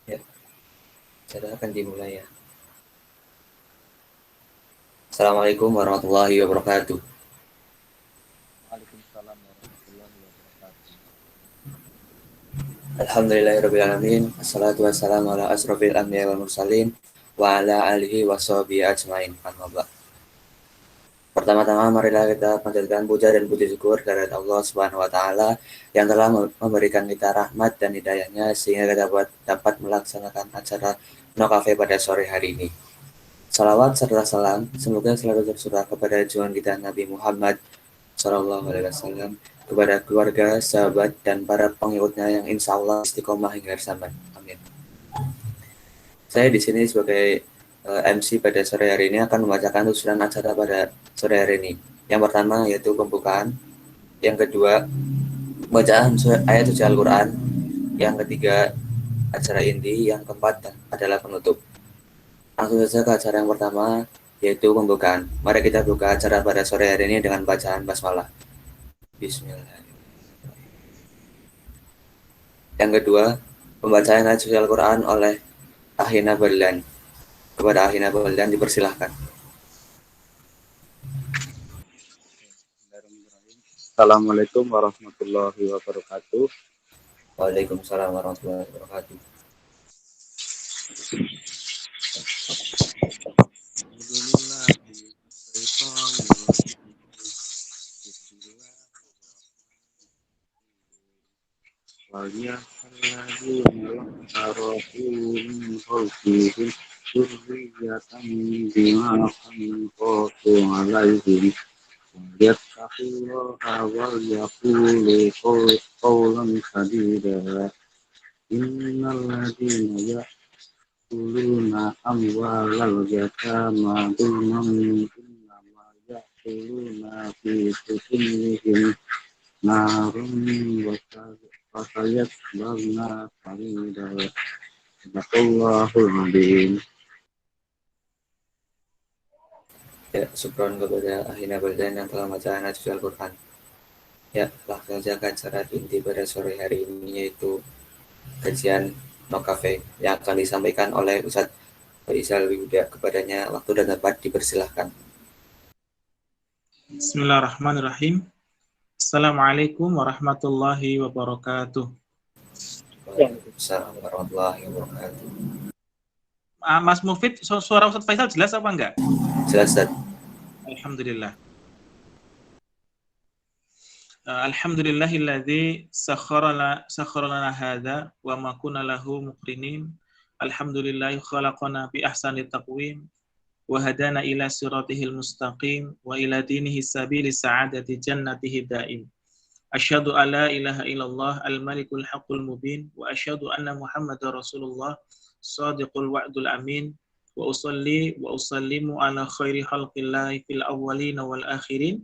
Ya, acara akan dimulai ya. Assalamualaikum warahmatullahi wabarakatuh. Waalaikumsalam warahmatullahi wabarakatuh. Alhamdulillahirrabbilalamin. Assalatu wassalamu ala asrofil anbiya wal mursalin wa ala alihi wa sahbihi ajmain. Amma ba'd. Pertama-tama marilah kita panjatkan puja dan puji syukur kehadirat Allah Subhanahu wa taala yang telah memberikan kita rahmat dan hidayahnya sehingga kita dapat melaksanakan acara No Cafe pada sore hari ini. Salawat serta salam semoga selalu tercurah kepada junjungan kita Nabi Muhammad Shallallahu Alaihi Wasallam, kepada keluarga, sahabat, dan para pengikutnya yang insya Allah istiqomah hingga akhir zaman. Amin. Saya di sini sebagai MC pada sore hari ini akan membacakan usulan acara pada sore hari ini. Yang pertama yaitu pembukaan, yang kedua bacaan ayat suci Al-Quran, yang ketiga acara inti, yang keempat adalah penutup. Langsung saja ke acara yang pertama, yaitu pembukaan. Mari kita buka acara pada sore hari ini dengan bacaan basmalah. Bismillah. Yang kedua, pembacaan ayat suci Al-Quran oleh Ahina Berlan. Kepada Ahina Berlan dipersilahkan. Assalamualaikum warahmatullahi wabarakatuh. Waalaikumsalam warahmatullahi wabarakatuh. Innalladzina ya'kuluna amwalal yatama dzulman innama ya'kuluna fi butunihim narun wa sayaslawna sa'ira. Sadaqallahul adzim. Ya, syukron kepada Ahina Berlan yang telah membacaan ayat suci Al-Quran. Ya, langsung saja ke acara inti pada sore hari ini, yaitu kajian No Cafe yang akan disampaikan oleh Ustadz Faisal Wihuda. Kepadanya waktu dan tempat dipersilahkan. Bismillahirrahmanirrahim. Assalamualaikum warahmatullahi wabarakatuh. Waalaikumsalam warahmatullahi wabarakatuh. Mas Mufid, suara Ustadz Faisal jelas apa enggak? Jelas, Ustadz. Alhamdulillah. Alhamdulillahilladzi sakhkhara lana hadza wa ma kunna lahu muqrinin. Alhamdulillahi khalaqana bi ahsani taqwim wa hadana ila siratihil mustaqim wa ila dinihi sabilis sa'adati jannatihi daim. Asyhadu an la ilaha illallah al-malikul haqqul mubin wa asyhadu anna Muhammadar Rasulullah shadiqul wa'dul amin wa usalli wa usallimu ala khairi khalqillahi fil awwalin wal akhirin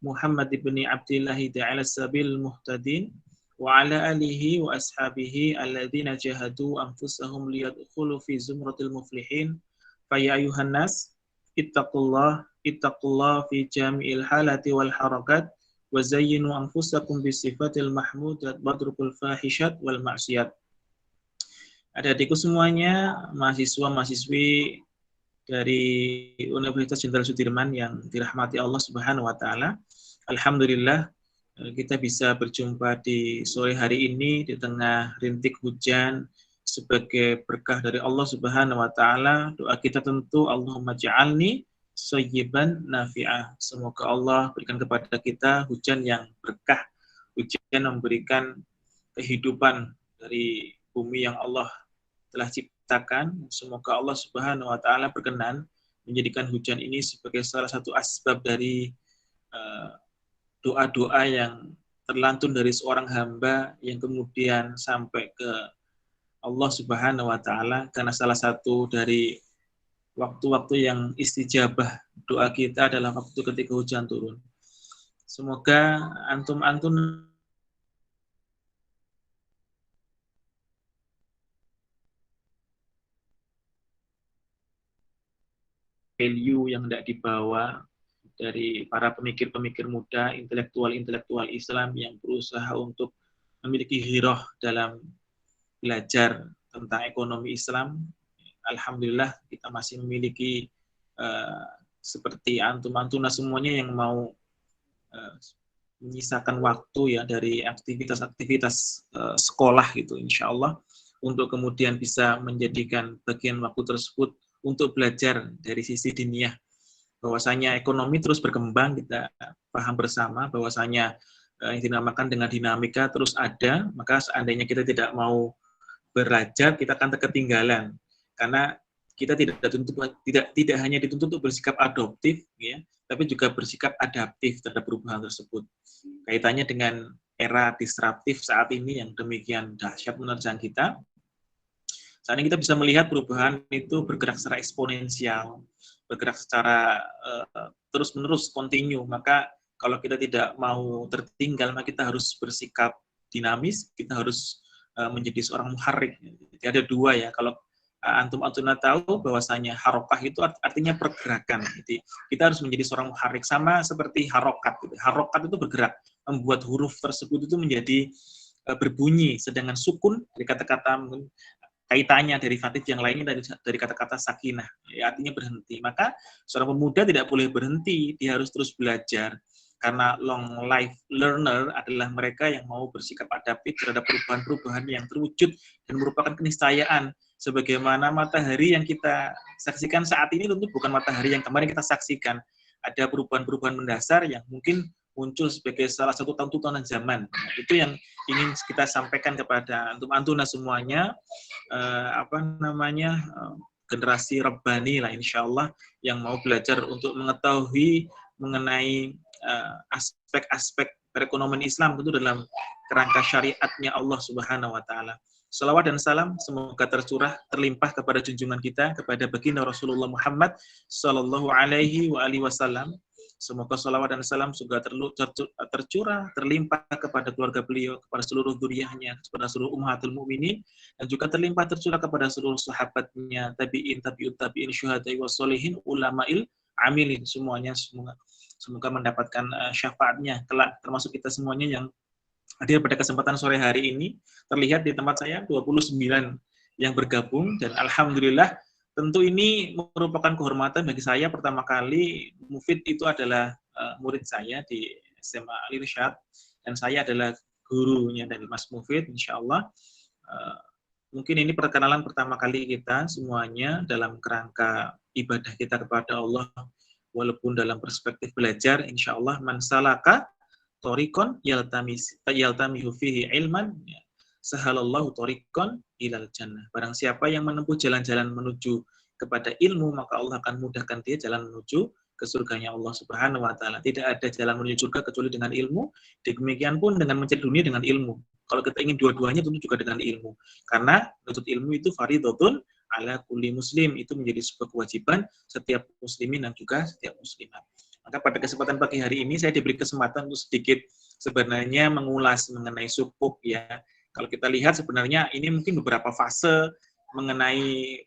Muhammad ibn Abdillah ta'ala sabil muhtadin wa ala alihi wa ashabihi alladzina jahadu anfusahum liyadkhulu fi zumratil muflihin fa ya ayuhan nas ittaqullah fi jami'il halati wal harakat wa zayyinu anfusakum bi sifatil mahmudat badrukul fahishat wal maksiat. Adik-adikku semuanya, mahasiswa-mahasiswi dari Universitas Jenderal Sudirman yang dirahmati Allah Subhanahu wa taala. Alhamdulillah kita bisa berjumpa di sore hari ini di tengah rintik hujan sebagai berkah dari Allah Subhanahu wa taala. Doa kita tentu Allahumma ja'alni sayyiban nafi'ah. Semoga Allah berikan kepada kita hujan yang berkah, hujan memberikan kehidupan dari bumi yang Allah telah ciptakan. Semoga Allah Subhanahu wa taala berkenan menjadikan hujan ini sebagai salah satu asbab dari doa-doa yang terlantun dari seorang hamba yang kemudian sampai ke Allah Subhanahu wa taala, karena salah satu dari waktu-waktu yang istijabah doa kita adalah waktu ketika hujan turun. Semoga antum-antum value yang hendak dibawa dari para pemikir-pemikir muda, intelektual-intelektual Islam yang berusaha untuk memiliki hirah dalam belajar tentang ekonomi Islam. Alhamdulillah kita masih memiliki seperti antum-antuna semuanya yang mau menyisakan waktu ya dari aktivitas-aktivitas sekolah gitu, insya Allah, untuk kemudian bisa menjadikan bagian waktu tersebut untuk belajar dari sisi diniyah. Bahwasanya ekonomi terus berkembang, kita paham bersama bahwasanya yang dinamakan dengan dinamika terus ada, maka seandainya kita tidak mau belajar, kita akan ketinggalan. Karena kita tidak hanya dituntut untuk bersikap adoptif, ya, tapi juga bersikap adaptif terhadap perubahan tersebut. Kaitannya dengan era disruptif saat ini yang demikian dahsyat menerjang kita, saat ini kita bisa melihat perubahan itu bergerak secara eksponensial, bergerak secara terus-menerus, kontinu. Maka kalau kita tidak mau tertinggal, maka kita harus bersikap dinamis, kita harus menjadi seorang muharrik. Jadi ada dua ya, kalau antum-antuna tahu bahwasanya harokah itu artinya pergerakan. Jadi kita harus menjadi seorang muharrik, sama seperti harokat. Gitu. Harokat itu bergerak, membuat huruf tersebut itu menjadi berbunyi, sedangkan sukun dari kata-kata kaitannya derivatif yang lainnya dari kata-kata sakinah, ya, artinya berhenti. Maka seorang pemuda tidak boleh berhenti, dia harus terus belajar. Karena long life learner adalah mereka yang mau bersikap adaptif terhadap perubahan-perubahan yang terwujud dan merupakan keniscayaan. Sebagaimana matahari yang kita saksikan saat ini tentu bukan matahari yang kemarin kita saksikan. Ada perubahan-perubahan mendasar yang mungkin muncul sebagai salah satu tuntutan zaman. Nah, itu yang ingin kita sampaikan kepada antum-antuna semuanya, generasi Rabbani lah insya Allah, yang mau belajar untuk mengetahui mengenai aspek-aspek perekonomian Islam tentu dalam kerangka syariatnya Allah Subhanahu wa taala. Salawat dan salam semoga tercurah, terlimpah kepada junjungan kita, kepada baginda Rasulullah Muhammad sallallahu alaihi wasallam. Semoga salawat dan salam juga tercurah, terlimpah kepada keluarga beliau, kepada seluruh dzurriyyahnya, kepada seluruh ummahatul mukminin, dan juga terlimpah tercurah kepada seluruh sahabatnya, tabi'in, tabi'ut tabi'in, syuhada'i wassolihin, ulama'il amilin, semuanya semoga mendapatkan syafaatnya kelak, termasuk kita semuanya yang hadir pada kesempatan sore hari ini. Terlihat di tempat saya 29 yang bergabung, dan alhamdulillah tentu ini merupakan kehormatan bagi saya. Pertama kali Mufid itu adalah murid saya di SMA Al-Irsyad, dan saya adalah gurunya dari Mas Mufid, insya Allah. Mungkin ini perkenalan pertama kali kita semuanya dalam kerangka ibadah kita kepada Allah, walaupun dalam perspektif belajar, insya Allah, man salaka thoriqon yaltamihu fihi ilman sahalallahu thoriqon ilal jannah. Barang siapa yang menempuh jalan-jalan menuju kepada ilmu, maka Allah akan mudahkan dia jalan menuju ke surganya Allah Subhanahu wa taala. Tidak ada jalan menuju surga kecuali dengan ilmu. Demikian pun dengan mencari dunia dengan ilmu. Kalau kita ingin dua-duanya tentu juga dengan ilmu. Karena menuntut ilmu itu fardhotun ala kulli muslim, itu menjadi sebuah kewajiban setiap muslimin dan juga setiap muslimat. Maka pada kesempatan pagi hari ini saya diberi kesempatan untuk sedikit sebenarnya mengulas mengenai sukuk ya. Kalau kita lihat sebenarnya ini mungkin beberapa fase mengenai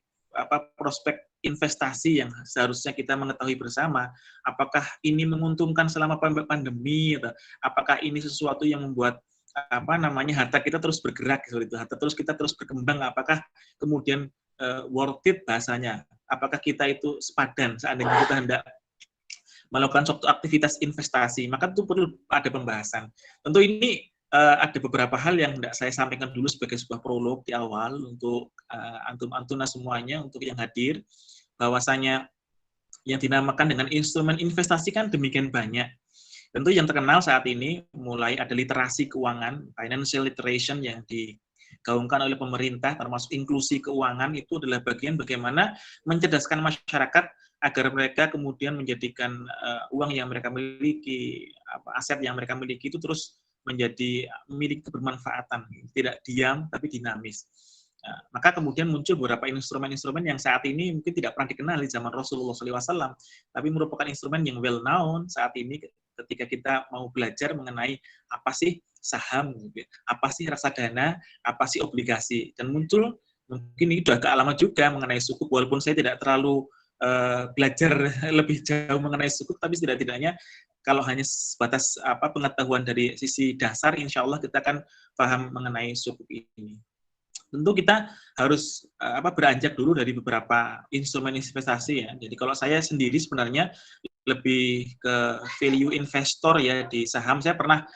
prospek investasi yang seharusnya kita mengetahui bersama. Apakah ini menguntungkan selama pandemi, atau apakah ini sesuatu yang membuat harta kita terus bergerak seperti itu, kita terus berkembang, apakah kemudian worth it bahasanya, apakah kita itu sepadan seandainya kita hendak melakukan suatu aktivitas investasi, maka itu perlu ada pembahasan. Tentu ini ada beberapa hal yang tidak saya sampaikan dulu sebagai sebuah prolog di awal untuk antum-antuna semuanya, untuk yang hadir, bahwasanya yang dinamakan dengan instrumen investasi kan demikian banyak. Tentu yang terkenal saat ini mulai ada literasi keuangan, financial literation yang digaungkan oleh pemerintah, termasuk inklusi keuangan, itu adalah bagian bagaimana mencerdaskan masyarakat agar mereka kemudian menjadikan uang yang mereka miliki, aset yang mereka miliki itu terus menjadi memiliki kebermanfaatan, tidak diam tapi dinamis. Nah, maka kemudian muncul beberapa instrumen-instrumen yang saat ini mungkin tidak pernah dikenal di zaman Rasulullah SAW, tapi merupakan instrumen yang well known saat ini ketika kita mau belajar mengenai apa sih saham, apa sih reksadana, apa sih obligasi, dan muncul mungkin ini sudah kealaman juga mengenai sukuk, walaupun saya tidak terlalu belajar lebih jauh mengenai sukuk, tapi tidak-tidaknya kalau hanya sebatas pengetahuan dari sisi dasar, insya Allah kita akan paham mengenai sukuk ini. tentu kita harus beranjak dulu dari beberapa instrumen investasi ya. Jadi kalau saya sendiri sebenarnya lebih ke value investor ya di saham. Saya pernah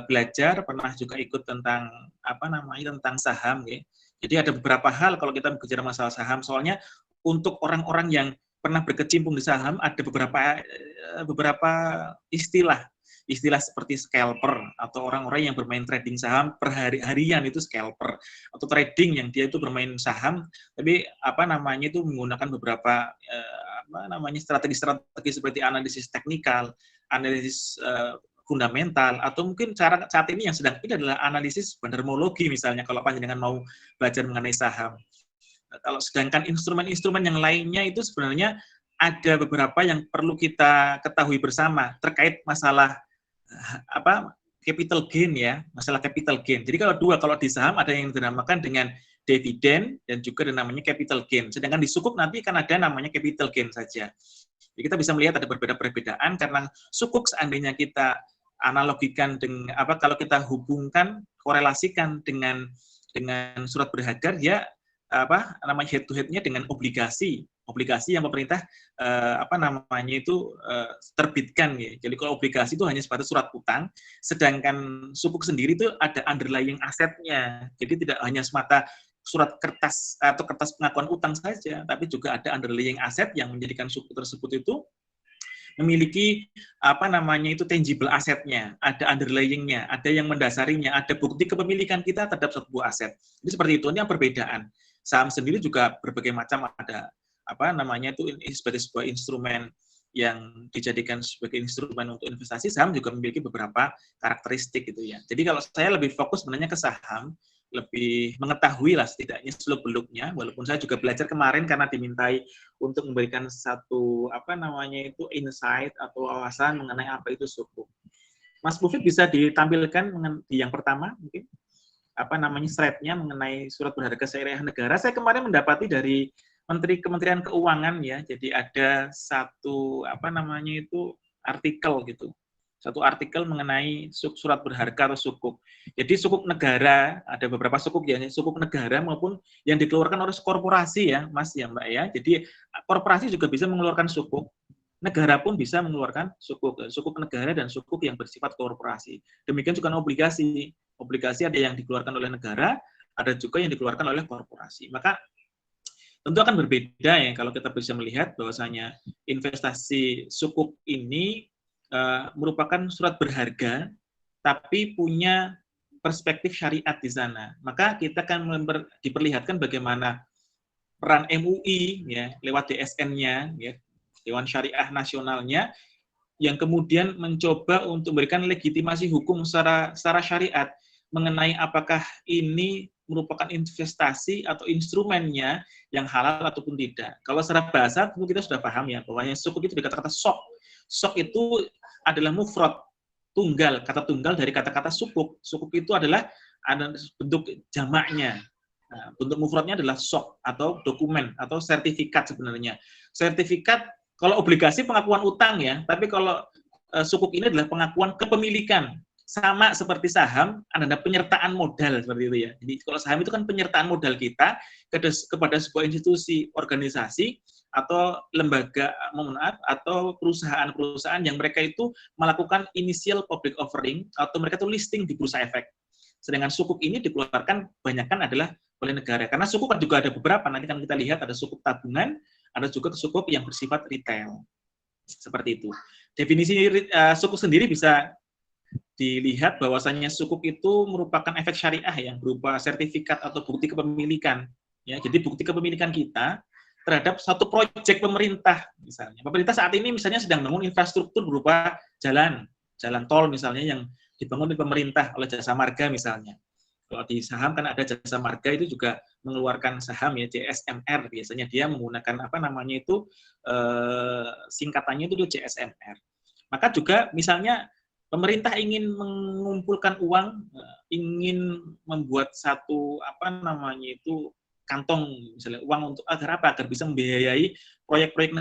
belajar, pernah juga ikut tentang tentang saham ya. Jadi ada beberapa hal kalau kita bicara masalah saham. Soalnya untuk orang-orang yang pernah berkecimpung di saham ada beberapa istilah seperti scalper atau orang-orang yang bermain trading saham per harian itu scalper, atau trading yang dia itu bermain saham tapi itu menggunakan beberapa strategi-strategi seperti analisis teknikal, analisis fundamental, atau mungkin cara saat ini yang sedang ini adalah analisis bandarmologi misalnya kalau panjenengan mau belajar mengenai saham. Kalau sedangkan instrumen-instrumen yang lainnya itu sebenarnya ada beberapa yang perlu kita ketahui bersama terkait masalah capital gain ya, masalah capital gain. Jadi kalau di saham ada yang dinamakan dengan dividen dan juga ada namanya capital gain. Sedangkan di sukuk nanti kan ada namanya capital gain saja. Jadi kita bisa melihat ada perbedaan karena sukuk seandainya kita analogikan dengan kalau kita hubungkan korelasikan dengan surat berharga ya head to head-nya dengan obligasi yang pemerintah terbitkan ya. Jadi kalau obligasi itu hanya sebatas surat utang, sedangkan sukuk sendiri itu ada underlying asetnya. Jadi tidak hanya semata surat kertas atau kertas pengakuan utang saja, tapi juga ada underlying aset yang menjadikan sukuk tersebut itu memiliki tangible asetnya, ada underlying-nya, ada yang mendasarinya, ada bukti kepemilikan kita terhadap sebuah aset. Jadi seperti itu, ini yang perbedaan. Saham sendiri juga berbagai macam ada sebagai sebuah instrumen yang dijadikan sebagai instrumen untuk investasi. Saham juga memiliki beberapa karakteristik gitu ya. Jadi kalau saya lebih fokus sebenarnya ke saham, lebih mengetahui lah setidaknya seluk-beluknya, walaupun saya juga belajar kemarin karena dimintai untuk memberikan satu insight atau wawasan mengenai apa itu sukuk. Mas Mufid bisa ditampilkan di yang pertama mungkin slide-nya mengenai surat berharga syariah negara. Saya kemarin mendapati dari Kementerian Keuangan ya. Jadi ada satu artikel gitu. Satu artikel mengenai surat berharga atau sukuk. Jadi sukuk negara, ada beberapa sukuk ya, sukuk negara maupun yang dikeluarkan oleh korporasi ya, Mas ya, Mbak ya. Jadi korporasi juga bisa mengeluarkan sukuk. Negara pun bisa mengeluarkan sukuk negara dan sukuk yang bersifat korporasi. Demikian juga obligasi. Obligasi ada yang dikeluarkan oleh negara, ada juga yang dikeluarkan oleh korporasi. Maka tentu akan berbeda ya kalau kita bisa melihat bahwasanya investasi sukuk ini merupakan surat berharga, tapi punya perspektif syariat di sana. Maka kita akan diperlihatkan bagaimana peran MUI ya lewat DSN-nya ya, Dewan Syariah Nasionalnya, yang kemudian mencoba untuk memberikan legitimasi hukum secara syariat mengenai apakah ini merupakan investasi atau instrumennya yang halal ataupun tidak. Kalau secara bahasa tentu kita sudah paham ya bahwa sukuk itu dikata-kata sok. Sok itu adalah mufrad, tunggal, kata tunggal dari kata-kata sukuk. Sukuk itu adalah ada bentuk jamaknya. Nah, bentuk mufradnya adalah sok atau dokumen atau sertifikat sebenarnya. Sertifikat kalau obligasi pengakuan utang ya, tapi kalau sukuk ini adalah pengakuan kepemilikan. Sama seperti saham, ada penyertaan modal seperti itu ya. Jadi kalau saham itu kan penyertaan modal kita kepada sebuah institusi, organisasi atau lembaga, atau perusahaan-perusahaan yang mereka itu melakukan initial public offering atau mereka itu listing di bursa efek. Sedangkan sukuk ini dikeluarkan banyakkan adalah oleh negara. Karena sukuk kan juga ada beberapa, nanti kan kita lihat ada sukuk tabungan, ada juga sukuk yang bersifat retail. Seperti itu. Definisi sukuk sendiri bisa dilihat bahwasannya sukuk itu merupakan efek syariah yang berupa sertifikat atau bukti kepemilikan. Ya, jadi bukti kepemilikan kita terhadap satu proyek pemerintah misalnya. Pemerintah saat ini misalnya sedang membangun infrastruktur berupa jalan tol misalnya yang dibangun oleh pemerintah oleh Jasa Marga misalnya. Kalau di saham kan ada Jasa Marga itu juga mengeluarkan saham ya, JSMR biasanya dia menggunakan singkatannya itu JSMR. Maka juga misalnya pemerintah ingin mengumpulkan uang, ingin membuat satu kantong misalnya uang untuk agar bisa membiayai proyek-proyek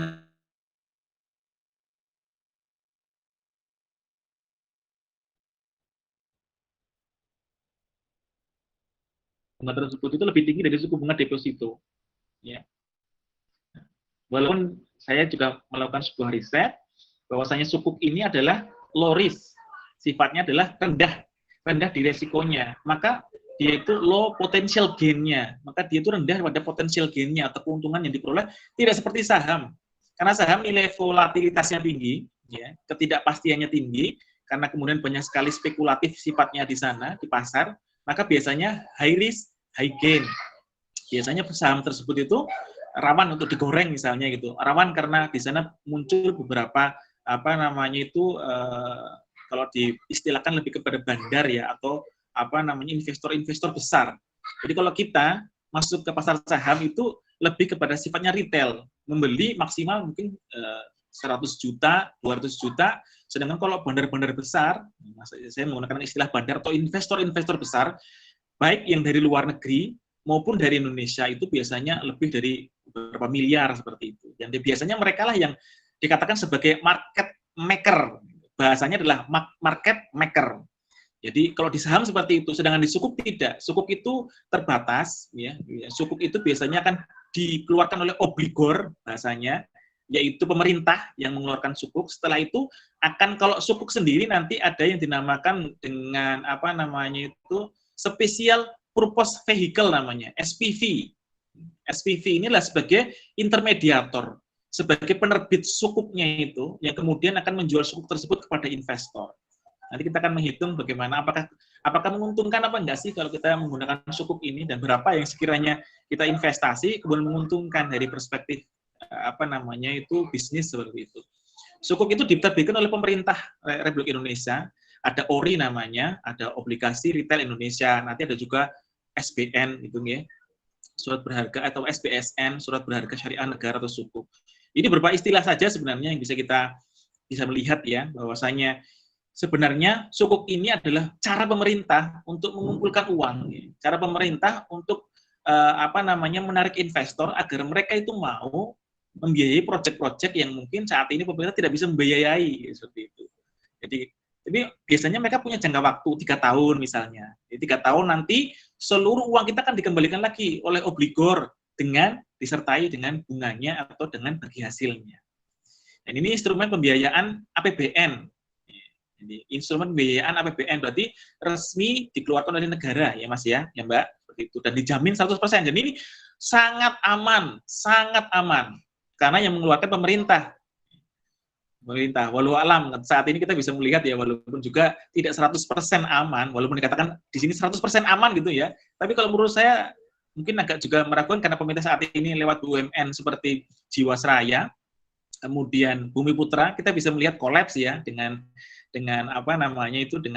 bunga tersebut itu lebih tinggi dari suku bunga deposito. Ya. Walaupun saya juga melakukan sebuah riset, bahwasanya sukuk ini adalah low risk, sifatnya adalah rendah di resikonya, maka dia itu low potential gain-nya, maka dia itu rendah pada potential gain-nya atau keuntungan yang diperoleh, tidak seperti saham. Karena saham nilai volatilitasnya tinggi, ya, ketidakpastiannya tinggi, karena kemudian banyak sekali spekulatif sifatnya di sana, di pasar, maka biasanya high risk, high gain. Biasanya saham tersebut itu rawan untuk digoreng misalnya gitu, rawan karena di sana muncul beberapa kalau diistilahkan lebih kepada bandar ya, atau investor-investor besar. Jadi kalau kita masuk ke pasar saham itu lebih kepada sifatnya retail, membeli maksimal mungkin 100 juta, 200 juta, sedangkan kalau bandar-bandar besar, saya menggunakan istilah bandar atau investor-investor besar, baik yang dari luar negeri maupun dari Indonesia, itu biasanya lebih dari beberapa miliar seperti itu. Yang biasanya mereka lah yang dikatakan sebagai market maker. Bahasanya adalah market maker. Jadi kalau di saham seperti itu, sedangkan di sukuk tidak. Sukuk itu terbatas, ya. Sukuk itu biasanya akan dikeluarkan oleh obligor bahasanya, yaitu pemerintah yang mengeluarkan sukuk. Setelah itu akan, kalau sukuk sendiri nanti ada yang dinamakan dengan special purpose vehicle namanya, SPV. SPV inilah sebagai intermediator, sebagai penerbit sukuknya itu, yang kemudian akan menjual sukuk tersebut kepada investor. Nanti kita akan menghitung bagaimana, apakah menguntungkan apa enggak sih kalau kita menggunakan sukuk ini, dan berapa yang sekiranya kita investasi kemudian menguntungkan dari perspektif bisnis seperti itu. Sukuk itu diterbitkan oleh pemerintah Republik Indonesia, ada ORI namanya, ada obligasi retail Indonesia, nanti ada juga SBN itu ya, surat berharga, atau SBSN, surat berharga syariah negara atau sukuk. Ini beberapa istilah saja sebenarnya yang kita bisa melihat ya, bahwasanya sebenarnya sukuk ini adalah cara pemerintah untuk mengumpulkan uang, ya. Cara pemerintah untuk menarik investor agar mereka itu mau membiayai proyek-proyek yang mungkin saat ini pemerintah tidak bisa membiayai, seperti itu. Jadi biasanya mereka punya jangka waktu 3 tahun misalnya. Jadi 3 tahun nanti seluruh uang kita akan dikembalikan lagi oleh obligor dengan disertai dengan bunganya atau dengan bagi hasilnya. Dan ini instrumen pembiayaan APBN. Jadi instrumen pembiayaan APBN berarti resmi dikeluarkan oleh negara ya Mas ya Mbak, seperti itu, dan dijamin 100%. Jadi ini sangat aman karena yang mengeluarkan pemerintah. Walau alam, saat ini kita bisa melihat ya, walaupun juga tidak 100% aman, walaupun dikatakan di sini 100% aman gitu ya, tapi kalau menurut saya mungkin agak juga meragukan karena pemerintah saat ini lewat BUMN seperti Jiwasraya, kemudian Bumi Putra, kita bisa melihat kolaps ya dengan dengan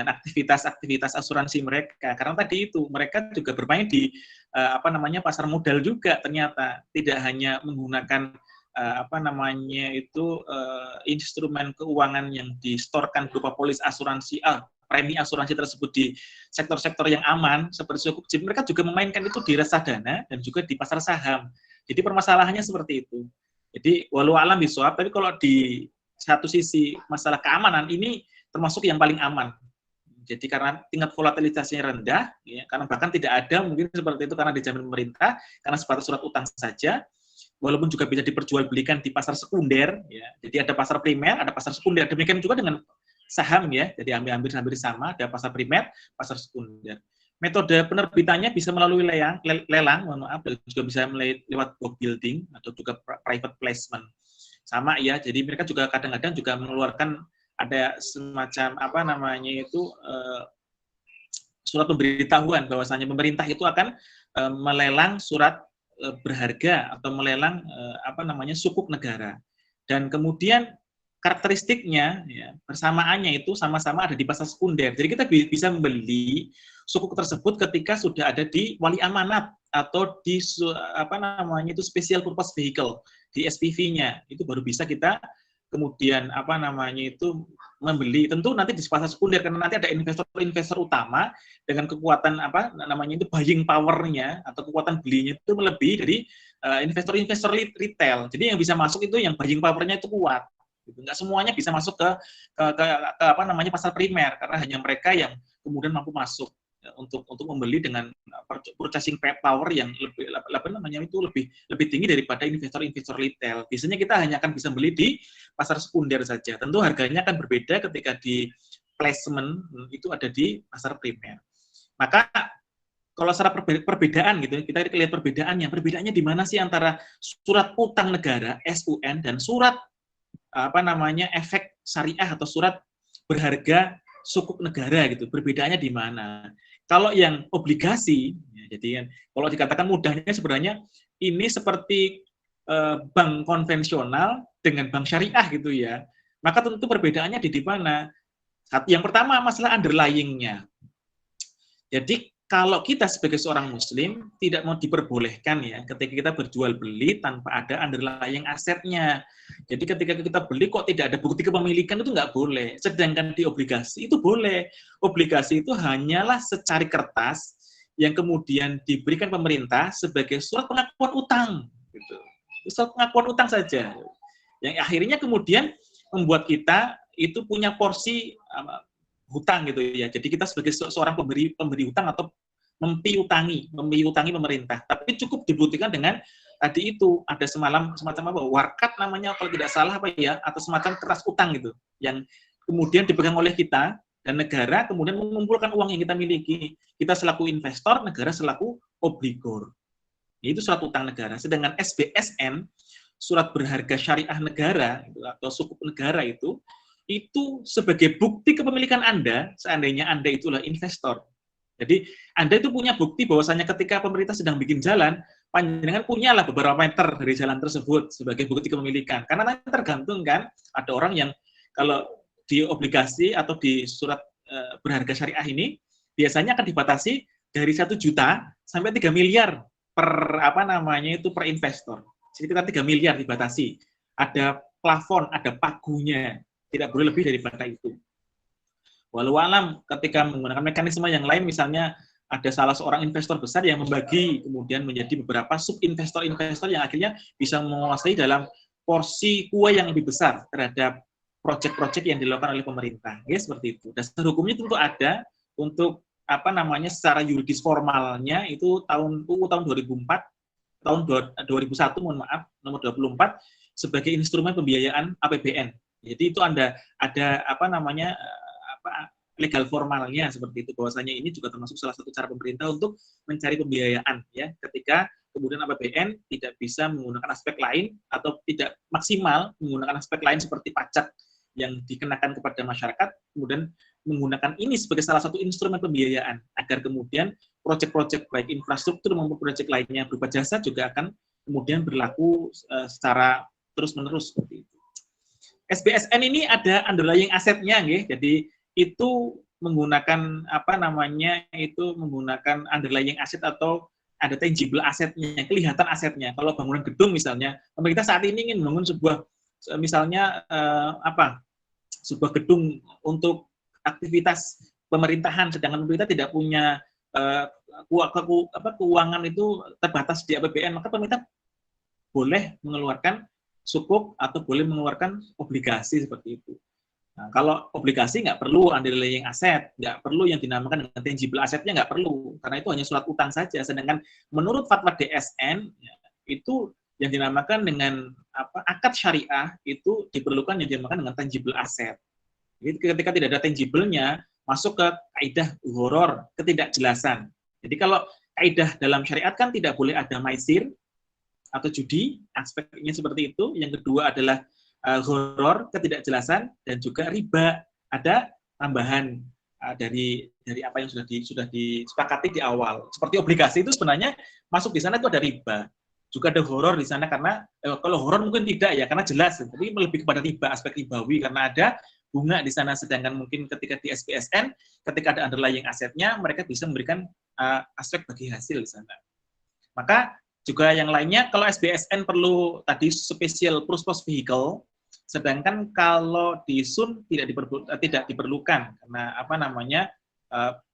aktivitas asuransi mereka, karena tadi itu mereka juga bermain di pasar modal juga, ternyata tidak hanya menggunakan instrumen keuangan yang distorkan berupa polis asuransi, premi asuransi tersebut di sektor-sektor yang aman seperti sukuk. Jadi mereka juga memainkan itu di reksadana dan juga di pasar saham. Jadi permasalahannya seperti itu. Jadi walau alam bisawab, tapi kalau di satu sisi masalah keamanan ini termasuk yang paling aman. Jadi karena tingkat volatilitasnya rendah, ya, karena bahkan tidak ada mungkin seperti itu karena dijamin pemerintah, karena sebatas surat utang saja. Walaupun juga bisa diperjualbelikan di pasar sekunder, ya. Jadi ada pasar primer, ada pasar sekunder. Demikian juga dengan saham ya. Jadi hampir sama, ada pasar primer, pasar sekunder. Metode penerbitannya bisa melalui lelang, dan juga bisa lewat block building atau juga private placement. Sama ya. Jadi mereka juga kadang-kadang juga mengeluarkan ada semacam surat pemberitahuan bahwasanya pemerintah itu akan melelang surat berharga atau melelang sukuk negara, dan kemudian karakteristiknya ya, persamaannya itu sama-sama ada di pasar sekunder. Jadi kita bisa membeli sukuk tersebut ketika sudah ada di wali amanat atau di special purpose vehicle, di SPV-nya, itu baru bisa kita kemudian membeli. Tentu nanti di pasar sekunder karena nanti ada investor utama dengan kekuatan buying power-nya atau kekuatan belinya itu melebihi dari investor retail. Jadi yang bisa masuk itu yang buying power-nya itu kuat. Enggak semuanya bisa masuk ke pasar primer karena hanya mereka yang kemudian mampu masuk. untuk membeli dengan purchasing power yang lebih lebih tinggi daripada investor-investor retail. Biasanya kita hanya akan bisa beli di pasar sekunder saja. Tentu harganya akan berbeda ketika di placement itu ada di pasar primer. Maka kalau secara perbedaan gitu, kita lihat perbedaannya di mana sih antara surat utang negara (SUN) dan surat efek syariah atau surat berharga sukuk negara gitu. Perbedaannya di mana? Kalau yang obligasi, ya, jadi kan kalau dikatakan mudahnya sebenarnya ini seperti bank konvensional dengan bank syariah gitu ya. Maka tentu perbedaannya di mana? Yang pertama masalah underlying-nya. Jadi kalau kita sebagai seorang muslim tidak mau diperbolehkan ya ketika kita berjual beli tanpa ada underlying asetnya. Jadi ketika kita beli kok tidak ada bukti kepemilikan itu nggak boleh. Sedangkan di obligasi itu boleh. Obligasi itu hanyalah secari kertas yang kemudian diberikan pemerintah sebagai surat pengakuan utang. Gitu. Surat pengakuan utang saja. Yang akhirnya kemudian membuat kita itu punya porsi hutang gitu ya. Jadi kita sebagai seorang pemberi hutang atau mempiutangi pemerintah. Tapi cukup dibuktikan dengan tadi itu ada semacam warkat namanya kalau tidak salah atau semacam kertas utang gitu yang kemudian dipegang oleh kita dan negara kemudian mengumpulkan uang yang kita miliki. Kita selaku investor, negara selaku obligor. Itu surat utang negara. Sedangkan SBSN, surat berharga syariah negara atau sukuk negara itu sebagai bukti kepemilikan Anda, seandainya Anda itulah investor. Jadi Anda itu punya bukti bahwasanya ketika pemerintah sedang bikin jalan, panjenengan punyalah beberapa meter dari jalan tersebut sebagai bukti kepemilikan. Karena nanti tergantung kan, ada orang yang kalau di obligasi atau di surat berharga syariah ini biasanya akan dibatasi dari 1 juta sampai 3 miliar per per investor. Sekitar 3 miliar dibatasi. Ada plafon, ada pagunya. Tidak boleh lebih daripada itu. Walau alam ketika menggunakan mekanisme yang lain, misalnya ada salah seorang investor besar yang membagi kemudian menjadi beberapa sub-investor-investor yang akhirnya bisa menguasai dalam porsi kue yang lebih besar terhadap proyek-proyek yang dilakukan oleh pemerintah. Ya, seperti itu. Dasar hukumnya tentu ada untuk secara yuridis formalnya itu tahun 2004, tahun 2001 nomor 24 sebagai instrumen pembiayaan APBN. Jadi itu ada legal formalnya seperti itu, bahwasanya ini juga termasuk salah satu cara pemerintah untuk mencari pembiayaan ya ketika kemudian APBN tidak bisa menggunakan aspek lain atau tidak maksimal menggunakan aspek lain seperti pajak yang dikenakan kepada masyarakat, kemudian menggunakan ini sebagai salah satu instrumen pembiayaan agar kemudian proyek-proyek baik infrastruktur maupun proyek lainnya berupa jasa juga akan kemudian berlaku secara terus-menerus seperti itu. SBSN ini ada underlying asetnya, jadi itu menggunakan menggunakan underlying aset atau ada tangible asetnya, kelihatan asetnya. Kalau bangunan gedung misalnya, pemerintah saat ini ingin membangun sebuah sebuah gedung untuk aktivitas pemerintahan, sedangkan pemerintah tidak punya keuangan itu terbatas di APBN, maka pemerintah boleh mengeluarkan sukuk atau boleh mengeluarkan obligasi seperti itu. Nah, kalau obligasi nggak perlu underlying aset, nggak perlu yang dinamakan dengan tangible asetnya, nggak perlu, karena itu hanya surat utang saja. Sedangkan menurut fatwa DSN itu yang dinamakan dengan akad syariah itu diperlukan yang dinamakan dengan tangible aset. Jadi ketika tidak ada tangible-nya, masuk ke kaidah ghoror, ketidakjelasan. Jadi kalau kaidah dalam syariat kan tidak boleh ada maisir atau judi, aspeknya seperti itu. Yang kedua adalah ghoror, ketidakjelasan, dan juga riba. Ada tambahan dari apa yang sudah disepakati di awal. Seperti obligasi itu sebenarnya masuk di sana itu ada riba. Juga ada ghoror di sana karena kalau ghoror mungkin tidak ya karena jelas, tapi lebih kepada riba, aspek ribawi karena ada bunga di sana. Sedangkan mungkin ketika di SBSN, ketika ada underlying asetnya, mereka bisa memberikan aspek bagi hasil di sana. Maka juga yang lainnya, kalau SBSN perlu tadi special purpose vehicle, sedangkan kalau di SUN tidak diperlukan karena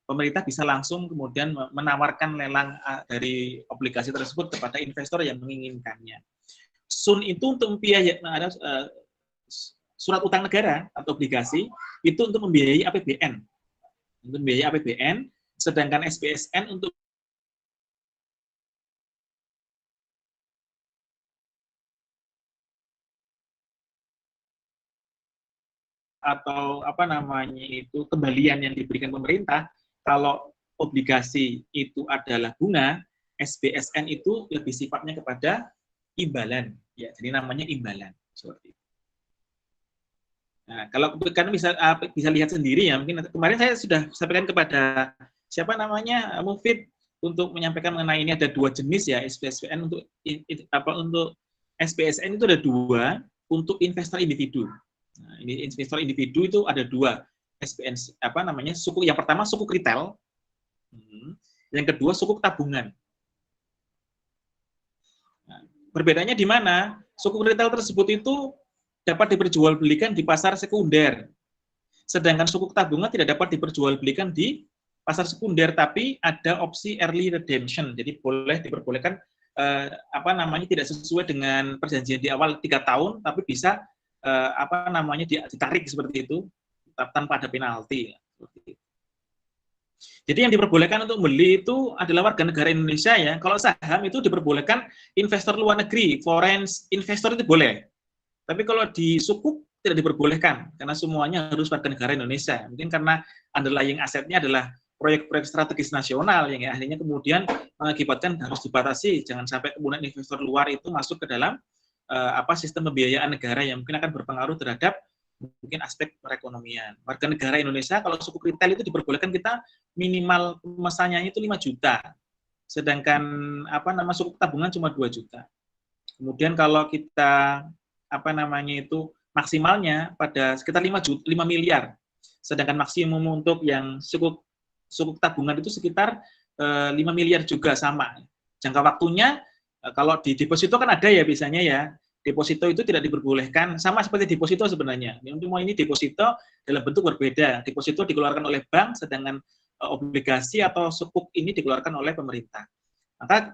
pemerintah bisa langsung kemudian menawarkan lelang dari obligasi tersebut kepada investor yang menginginkannya. SUN itu untuk membiayai surat utang negara atau obligasi itu untuk membiayai APBN. Untuk membiayai APBN, Sedangkan SPSN untuk atau apa namanya itu kembalian yang diberikan pemerintah, kalau obligasi itu adalah bunga, SPSN itu lebih sifatnya kepada imbalan, ya, jadi namanya imbalan seperti itu. Nah, kalau kan bisa lihat sendiri ya, mungkin kemarin saya sudah sampaikan kepada siapa namanya Mufid untuk menyampaikan mengenai ini ada dua jenis ya SPSN untuk untuk SPSN itu ada dua untuk investor individu. Nah, ini investor individu itu ada dua SPN apa namanya suku yang pertama suku retail, yang kedua suku tabungan. Nah, perbedaannya di mana? Suku retail tersebut itu dapat diperjualbelikan di pasar sekunder. Sedangkan suku tabungan tidak dapat diperjualbelikan di pasar sekunder, tapi ada opsi early redemption. Jadi diperbolehkan apa namanya tidak sesuai dengan perjanjian di awal 3 tahun, tapi bisa apa namanya ditarik seperti itu tanpa ada penalti. Jadi yang diperbolehkan untuk beli itu adalah warga negara Indonesia ya. Kalau saham itu diperbolehkan investor luar negeri, foreign investor itu boleh. Tapi kalau di sukuk tidak diperbolehkan, karena semuanya harus warga negara Indonesia. Mungkin karena underlying asetnya adalah proyek-proyek strategis nasional yang akhirnya kemudian mengakibatkan harus dibatasi, jangan sampai kemudian investor luar itu masuk ke dalam sistem pembiayaan negara yang mungkin akan berpengaruh terhadap mungkin aspek perekonomian. Warga negara Indonesia kalau suku retail itu diperbolehkan kita minimal pemesannya itu 5 juta. Sedangkan suku tabungan cuma 2 juta. Kemudian kalau kita maksimalnya pada sekitar 5 miliar. Sedangkan maksimum untuk yang suku tabungan itu sekitar 5 miliar juga sama. Jangka waktunya kalau di deposito kan ada ya biasanya ya. Deposito itu tidak diperbolehkan sama seperti deposito sebenarnya. Ini deposito dalam bentuk berbeda. Deposito dikeluarkan oleh bank, sedangkan obligasi atau sukuk ini dikeluarkan oleh pemerintah. Maka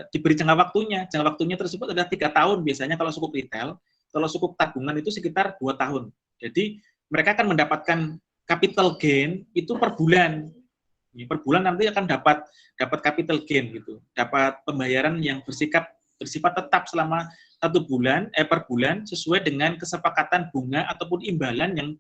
diberi jangka waktunya. Jangka waktunya tersebut adalah 3 tahun biasanya kalau sukuk retail. Kalau sukuk tabungan itu sekitar 2 tahun. Jadi mereka akan mendapatkan capital gain itu per bulan. Per bulan nanti akan dapat capital gain gitu. Dapat pembayaran yang bersifat tetap selama 1 bulan per bulan sesuai dengan kesepakatan bunga ataupun imbalan yang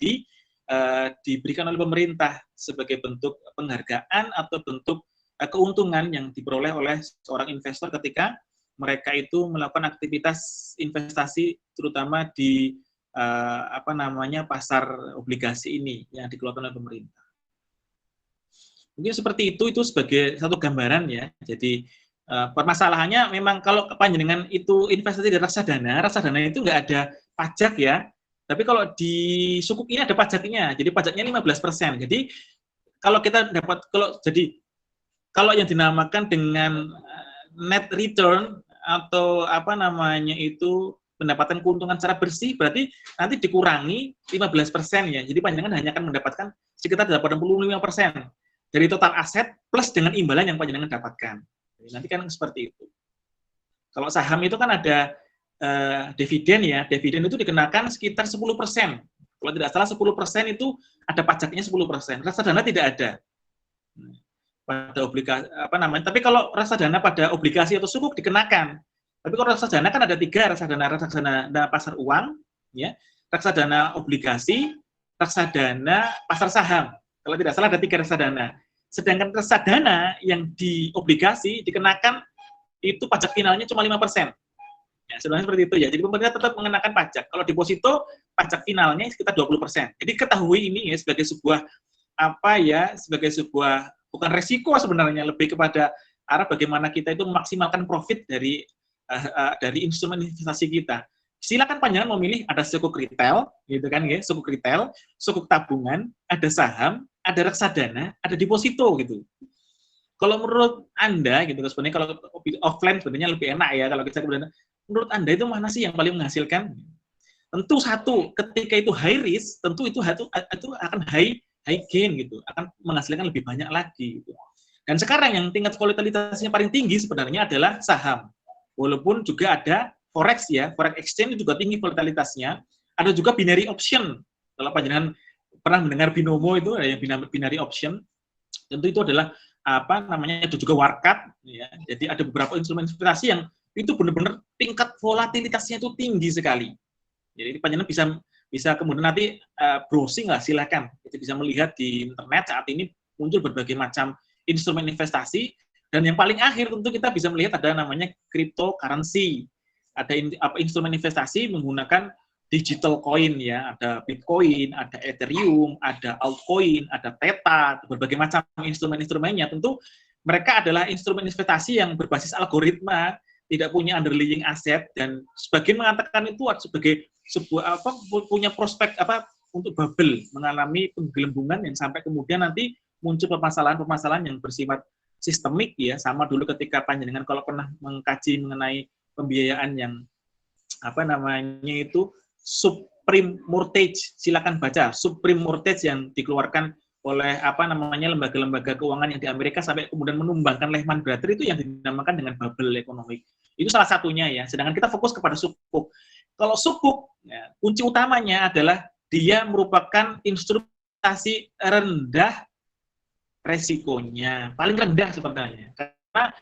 diberikan oleh pemerintah sebagai bentuk penghargaan atau bentuk keuntungan yang diperoleh oleh seorang investor ketika mereka itu melakukan aktivitas investasi terutama di pasar obligasi ini yang dikeluarkan oleh pemerintah. Mungkin seperti itu sebagai satu gambaran ya. Jadi permasalahannya memang kalau panjenengan itu investasi di reksadana itu nggak ada pajak ya. Tapi kalau di sukuk ini ada pajaknya. Jadi pajaknya 15%. Jadi kalau kita dapat kalau yang dinamakan dengan net return atau pendapatan keuntungan secara bersih berarti nanti dikurangi 15% ya. Jadi panjenengan hanya akan mendapatkan sekitar 85% dari total aset plus dengan imbalan yang panjenengan dapatkan. Nanti kan seperti itu. Kalau saham itu kan ada dividen ya. Dividen itu dikenakan sekitar 10%. Kalau tidak salah 10% itu ada pajaknya 10%. Reksadana tidak ada. Pada obligasi tapi kalau reksadana pada obligasi atau sukuk dikenakan. Tapi kalau reksadana kan ada 3, reksadana pasar uang, ya, reksadana obligasi, reksadana pasar saham. Kalau tidak salah ada 3 reksadana. Sedangkan reksadana yang di obligasi dikenakan itu pajak finalnya cuma 5%. Ya, sebenarnya seperti itu ya. Jadi pemerintah tetap mengenakan pajak. Kalau deposito pajak finalnya sekitar 20%. Jadi ketahui ini ya sebagai sebuah bukan resiko sebenarnya, lebih kepada arah bagaimana kita itu memaksimalkan profit dari instrumen investasi kita. Silakan panjenengan memilih, ada sukuk retail, gitu kan ya, sukuk retail, sukuk tabungan, ada saham, ada reksadana, ada deposito gitu. Kalau menurut Anda gitu sebenarnya kalau offline sebenarnya lebih enak ya kalau kita kemudian menurut Anda itu mana sih yang paling menghasilkan? Tentu satu, ketika itu high risk, tentu itu akan high gain gitu, akan menghasilkan lebih banyak lagi gitu. Dan sekarang yang tingkat volatilitasnya paling tinggi sebenarnya adalah saham. Walaupun juga ada forex ya, forex exchange juga tinggi volatilitasnya. Ada juga binary option. Kalau panjenengan pernah mendengar binomo itu, yang binary option. Tentu itu adalah apa namanya, itu juga warkat ya. Jadi ada beberapa instrumen investasi yang itu benar-benar tingkat volatilitasnya itu tinggi sekali. Jadi panjenengan bisa bisa kemudian nanti browsing lah, silakan. Jadi bisa melihat di internet saat ini muncul berbagai macam instrumen investasi, dan yang paling akhir tentu kita bisa melihat ada namanya cryptocurrency. Ada instrumen investasi menggunakan digital coin ya, ada Bitcoin, ada Ethereum, ada altcoin, ada Theta, berbagai macam instrumen-instrumennya. Tentu mereka adalah instrumen investasi yang berbasis algoritma, tidak punya underlying aset, dan sebagian mengatakan itu sebagai sebuah apa, punya prospek apa untuk bubble, mengalami penggelembungan yang sampai kemudian nanti muncul permasalahan-permasalahan yang bersifat sistemik ya. Sama dulu ketika panjenengan kalau pernah mengkaji mengenai pembiayaan yang apa namanya itu supreme mortgage, silakan baca supreme mortgage yang dikeluarkan oleh apa namanya lembaga-lembaga keuangan yang di Amerika sampai kemudian menumbangkan Lehman Brothers, itu yang dinamakan dengan bubble ekonomi. Itu salah satunya ya. Sedangkan kita fokus kepada sukuk. Kalau sukuk, ya, kunci utamanya adalah dia merupakan instrumentasi rendah resikonya, paling rendah sebenarnya. Karena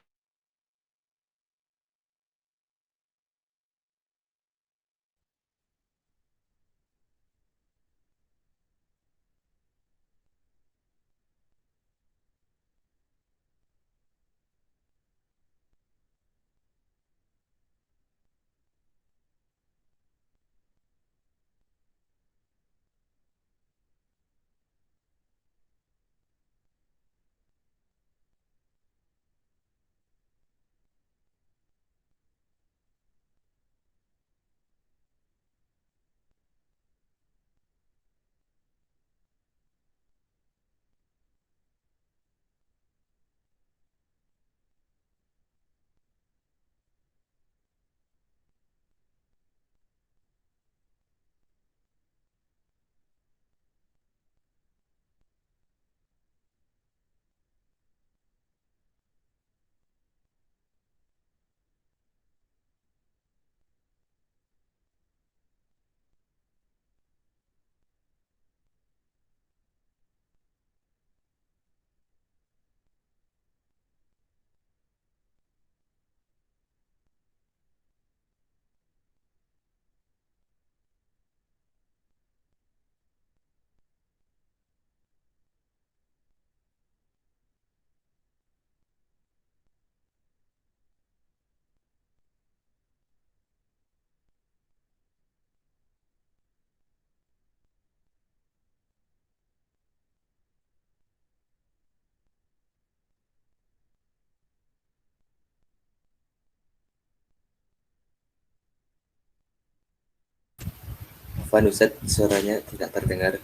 Afwan Ustadz, suaranya tidak terdengar.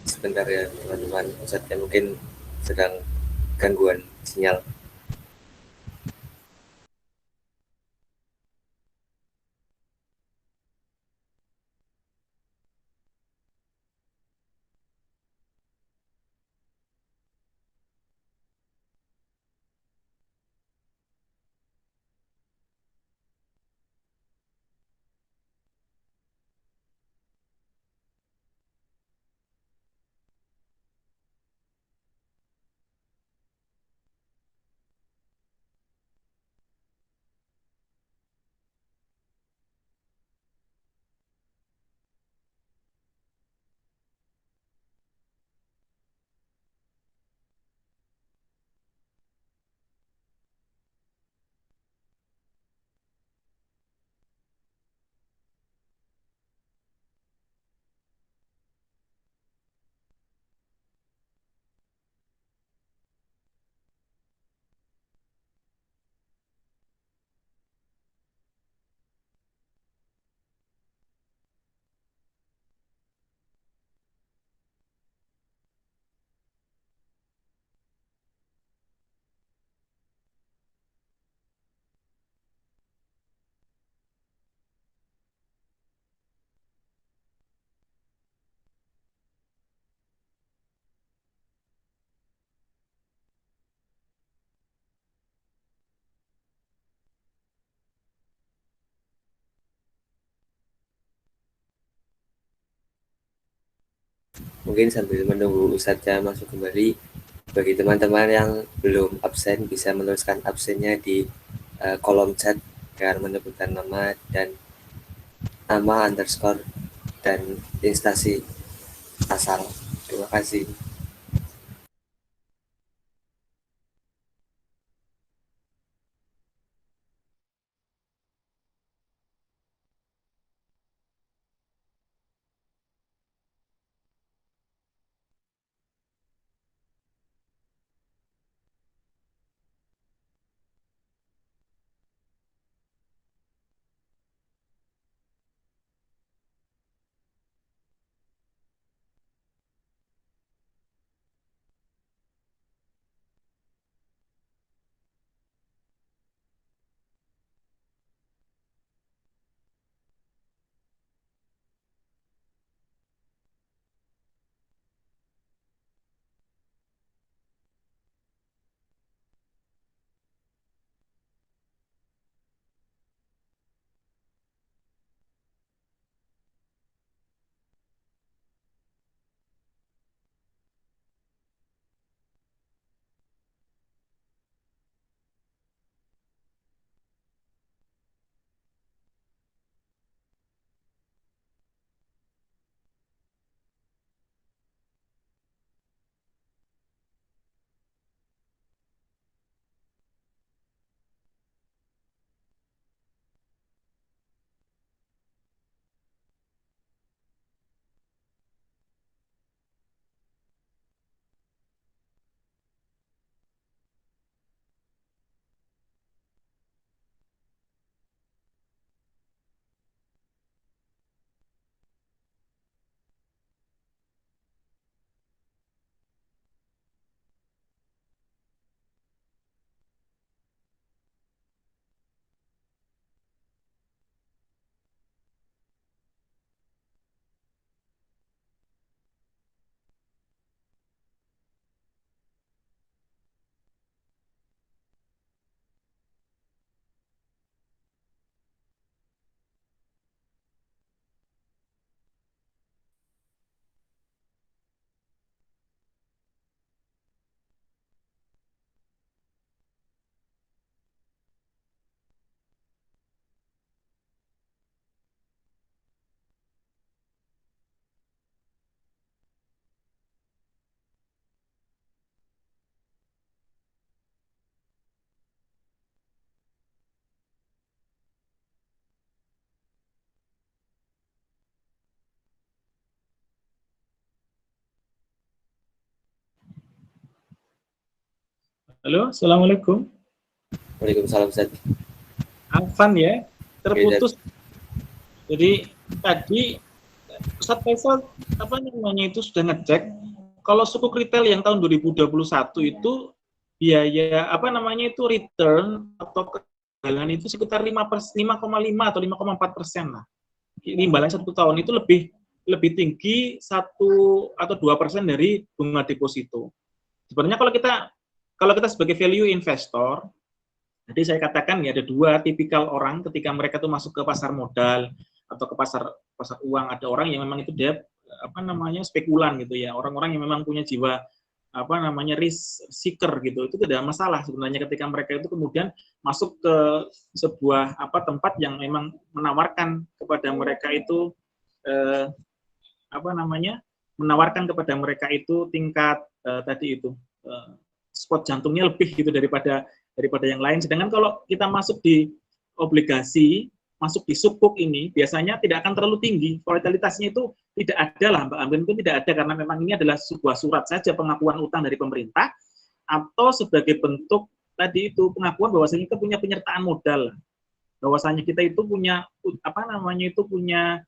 Sebentar ya teman-teman, Ustadz mungkin sedang gangguan sinyal. Mungkin sambil menunggu Ustadznya masuk kembali, bagi teman-teman yang belum absen bisa menuliskan absennya di kolom chat dengan menyebutkan nama underscore dan instansi asal. Terima kasih. Halo, Assalamualaikum. Waalaikumsalam Ustaz. Afan ya, Oke, terputus. Jadi tadi Ustaz Faisal apa namanya itu sudah ngecek kalau sukuk retail yang tahun 2021 itu biaya apa namanya itu return atau kegagalan itu sekitar 5,5 atau 5,4% lah. Imbalan 1 tahun itu lebih tinggi 1 atau 2% dari bunga deposito. Sebenarnya kalau kita sebagai value investor, jadi saya katakan ya ada dua tipikal orang ketika mereka tuh masuk ke pasar modal atau ke pasar uang. Ada orang yang memang itu dia apa namanya spekulan gitu ya, orang-orang yang memang punya jiwa apa namanya risk seeker gitu. Itu tidak masalah sebenarnya ketika mereka itu kemudian masuk ke sebuah tempat yang memang menawarkan kepada mereka itu apa namanya menawarkan kepada mereka itu tingkat tadi itu spot jantungnya lebih gitu daripada yang lain. Sedangkan kalau kita masuk di obligasi, masuk di sukuk ini biasanya tidak akan terlalu tinggi, volatilitasnya itu tidak ada lah Mbak Ambin, itu tidak ada karena memang ini adalah sebuah surat saja pengakuan utang dari pemerintah atau sebagai bentuk tadi itu pengakuan bahwasanya kita punya penyertaan modal, bahwasanya kita itu punya punya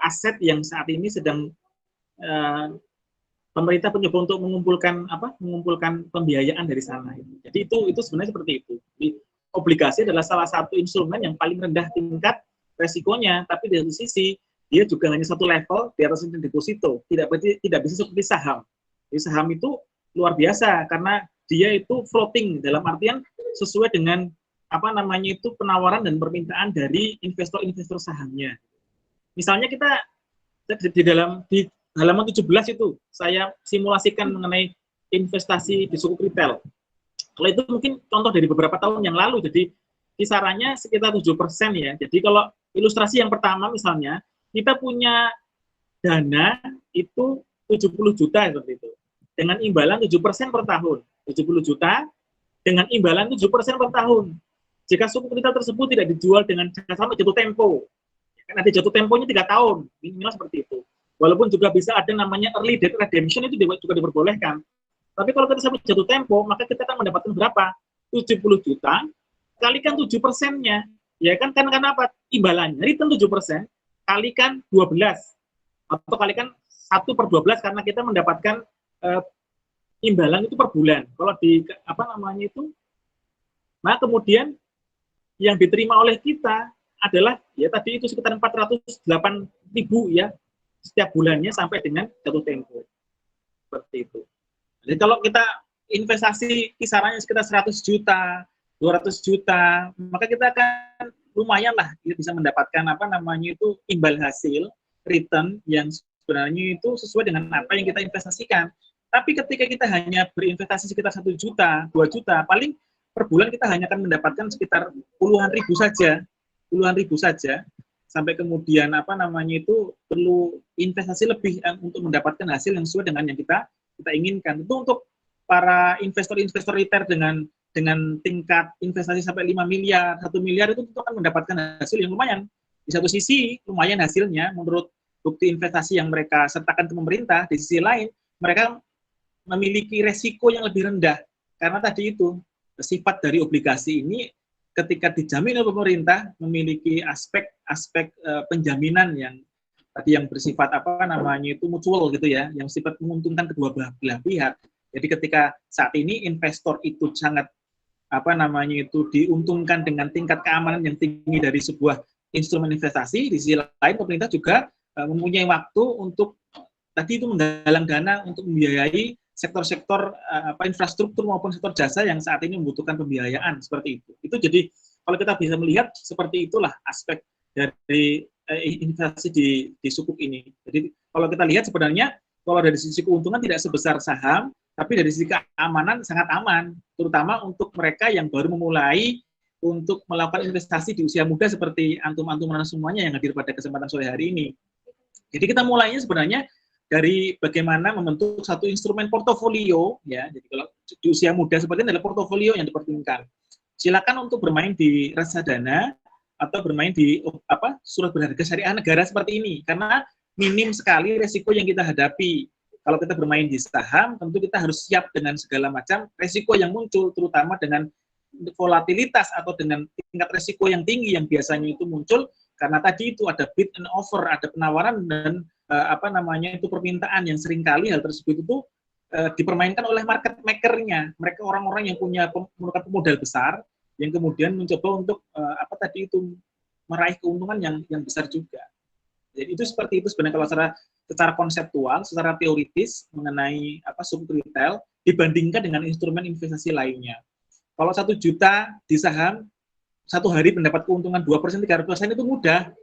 aset yang saat ini sedang pemerintah mencoba untuk mengumpulkan pembiayaan dari sana. Jadi itu sebenarnya seperti itu. Jadi, obligasi adalah salah satu instrumen yang paling rendah tingkat resikonya, tapi di satu sisi dia juga hanya satu level di atas deposito. Tidak bisa seperti saham. Jadi saham itu luar biasa karena dia itu floating dalam artian sesuai dengan penawaran dan permintaan dari investor-investor sahamnya. Misalnya kita di halaman 17 itu saya simulasikan mengenai investasi di suku retail. Kalau itu mungkin contoh dari beberapa tahun yang lalu, jadi kisarannya sekitar 7% ya. Jadi kalau ilustrasi yang pertama misalnya, kita punya dana itu 70 juta seperti itu. Dengan imbalan 7% per tahun. 70 juta dengan imbalan 7% per tahun. Jika suku retail tersebut tidak dijual dengan sampai jatuh tempo, kan ada jatuh temponya 3 tahun, minimal seperti itu. Walaupun juga bisa ada namanya early debt redemption, itu juga diperbolehkan. Tapi kalau kita sampai jatuh tempo, maka kita akan mendapatkan berapa? 70 juta, kalikan 7%-nya. Ya kan, karena apa? Imbalannya, return 7%, kalikan 12. Atau kalikan 1/12, karena kita mendapatkan imbalan itu per bulan. Kalau di, nah kemudian yang diterima oleh kita adalah, ya tadi itu sekitar 408.000 ya, setiap bulannya sampai dengan jatuh tempo. Seperti itu. Jadi kalau kita investasi kisarannya sekitar 100 juta, 200 juta, maka kita akan lumayan lah bisa mendapatkan imbal hasil, return yang sebenarnya itu sesuai dengan apa yang kita investasikan. Tapi ketika kita hanya berinvestasi sekitar 1 juta, 2 juta, paling per bulan kita hanya akan mendapatkan sekitar puluhan ribu saja, sampai kemudian perlu investasi lebih untuk mendapatkan hasil yang sesuai dengan yang kita inginkan. Itu untuk para investor-investor retail dengan tingkat investasi sampai 5 miliar, 1 miliar itu akan mendapatkan hasil yang lumayan. Di satu sisi lumayan hasilnya menurut bukti investasi yang mereka sertakan ke pemerintah, di sisi lain mereka memiliki resiko yang lebih rendah. Karena tadi itu sifat dari obligasi ini ketika dijamin oleh pemerintah memiliki aspek penjaminan yang tadi yang bersifat mutual gitu ya, yang sifat menguntungkan kedua belah pihak. Jadi ketika saat ini investor itu sangat diuntungkan dengan tingkat keamanan yang tinggi dari sebuah instrumen investasi, di sisi lain pemerintah juga mempunyai waktu untuk tadi itu menggalang dana untuk membiayai sektor-sektor infrastruktur maupun sektor jasa yang saat ini membutuhkan pembiayaan seperti itu. Itu jadi kalau kita bisa melihat seperti itulah aspek dari investasi di sukuk ini. Jadi kalau kita lihat sebenarnya kalau dari sisi keuntungan tidak sebesar saham, tapi dari sisi keamanan sangat aman, terutama untuk mereka yang baru memulai untuk melakukan investasi di usia muda seperti antum-antum semuanya yang hadir pada kesempatan sore hari ini. Jadi kita mulainya sebenarnya dari bagaimana membentuk satu instrumen portofolio, ya. Jadi kalau di usia muda seperti ini adalah portofolio yang dipertimbangkan. Silakan untuk bermain di reksadana atau bermain di surat berharga syariah negara seperti ini, karena minim sekali resiko yang kita hadapi. Kalau kita bermain di saham, tentu kita harus siap dengan segala macam resiko yang muncul, terutama dengan volatilitas atau dengan tingkat resiko yang tinggi yang biasanya itu muncul karena tadi itu ada bid and offer, ada penawaran dan permintaan yang seringkali hal tersebut itu dipermainkan oleh market maker-nya, mereka orang-orang yang punya modal besar yang kemudian mencoba untuk meraih keuntungan yang besar juga. Jadi itu seperti itu sebenarnya kalau secara konseptual, secara teoritis mengenai sukuk retail dibandingkan dengan instrumen investasi lainnya. Kalau 1 juta di saham, satu hari mendapat keuntungan 2%, 3% itu mudah.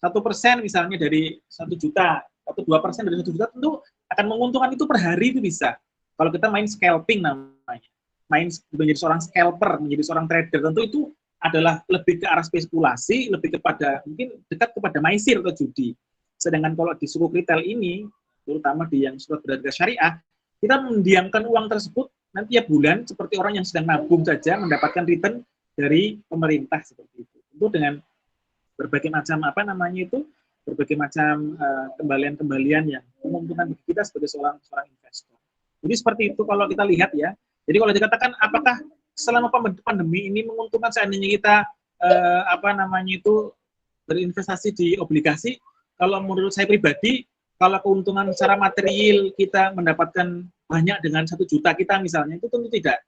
1% misalnya dari 1 juta, atau 2% dari 1 juta tentu akan menguntungkan itu per hari itu bisa. Kalau kita main scalping namanya, main menjadi seorang scalper, menjadi seorang trader, tentu itu adalah lebih ke arah spekulasi, lebih kepada mungkin dekat kepada maisir atau judi. Sedangkan kalau di sukuk retail ini, terutama di yang surat berharga syariah, kita mendiamkan uang tersebut nanti tiap bulan seperti orang yang sedang nabung saja mendapatkan return dari pemerintah seperti itu. Itu dengan berbagai macam berbagai macam kembalian-kembalian yang menguntungkan bagi kita sebagai seorang investor. Jadi seperti itu kalau kita lihat ya. Jadi kalau dikatakan apakah selama pandemi ini menguntungkan seandainya kita berinvestasi di obligasi, kalau menurut saya pribadi, kalau keuntungan secara material kita mendapatkan banyak dengan 1 juta kita misalnya, itu tentu tidak.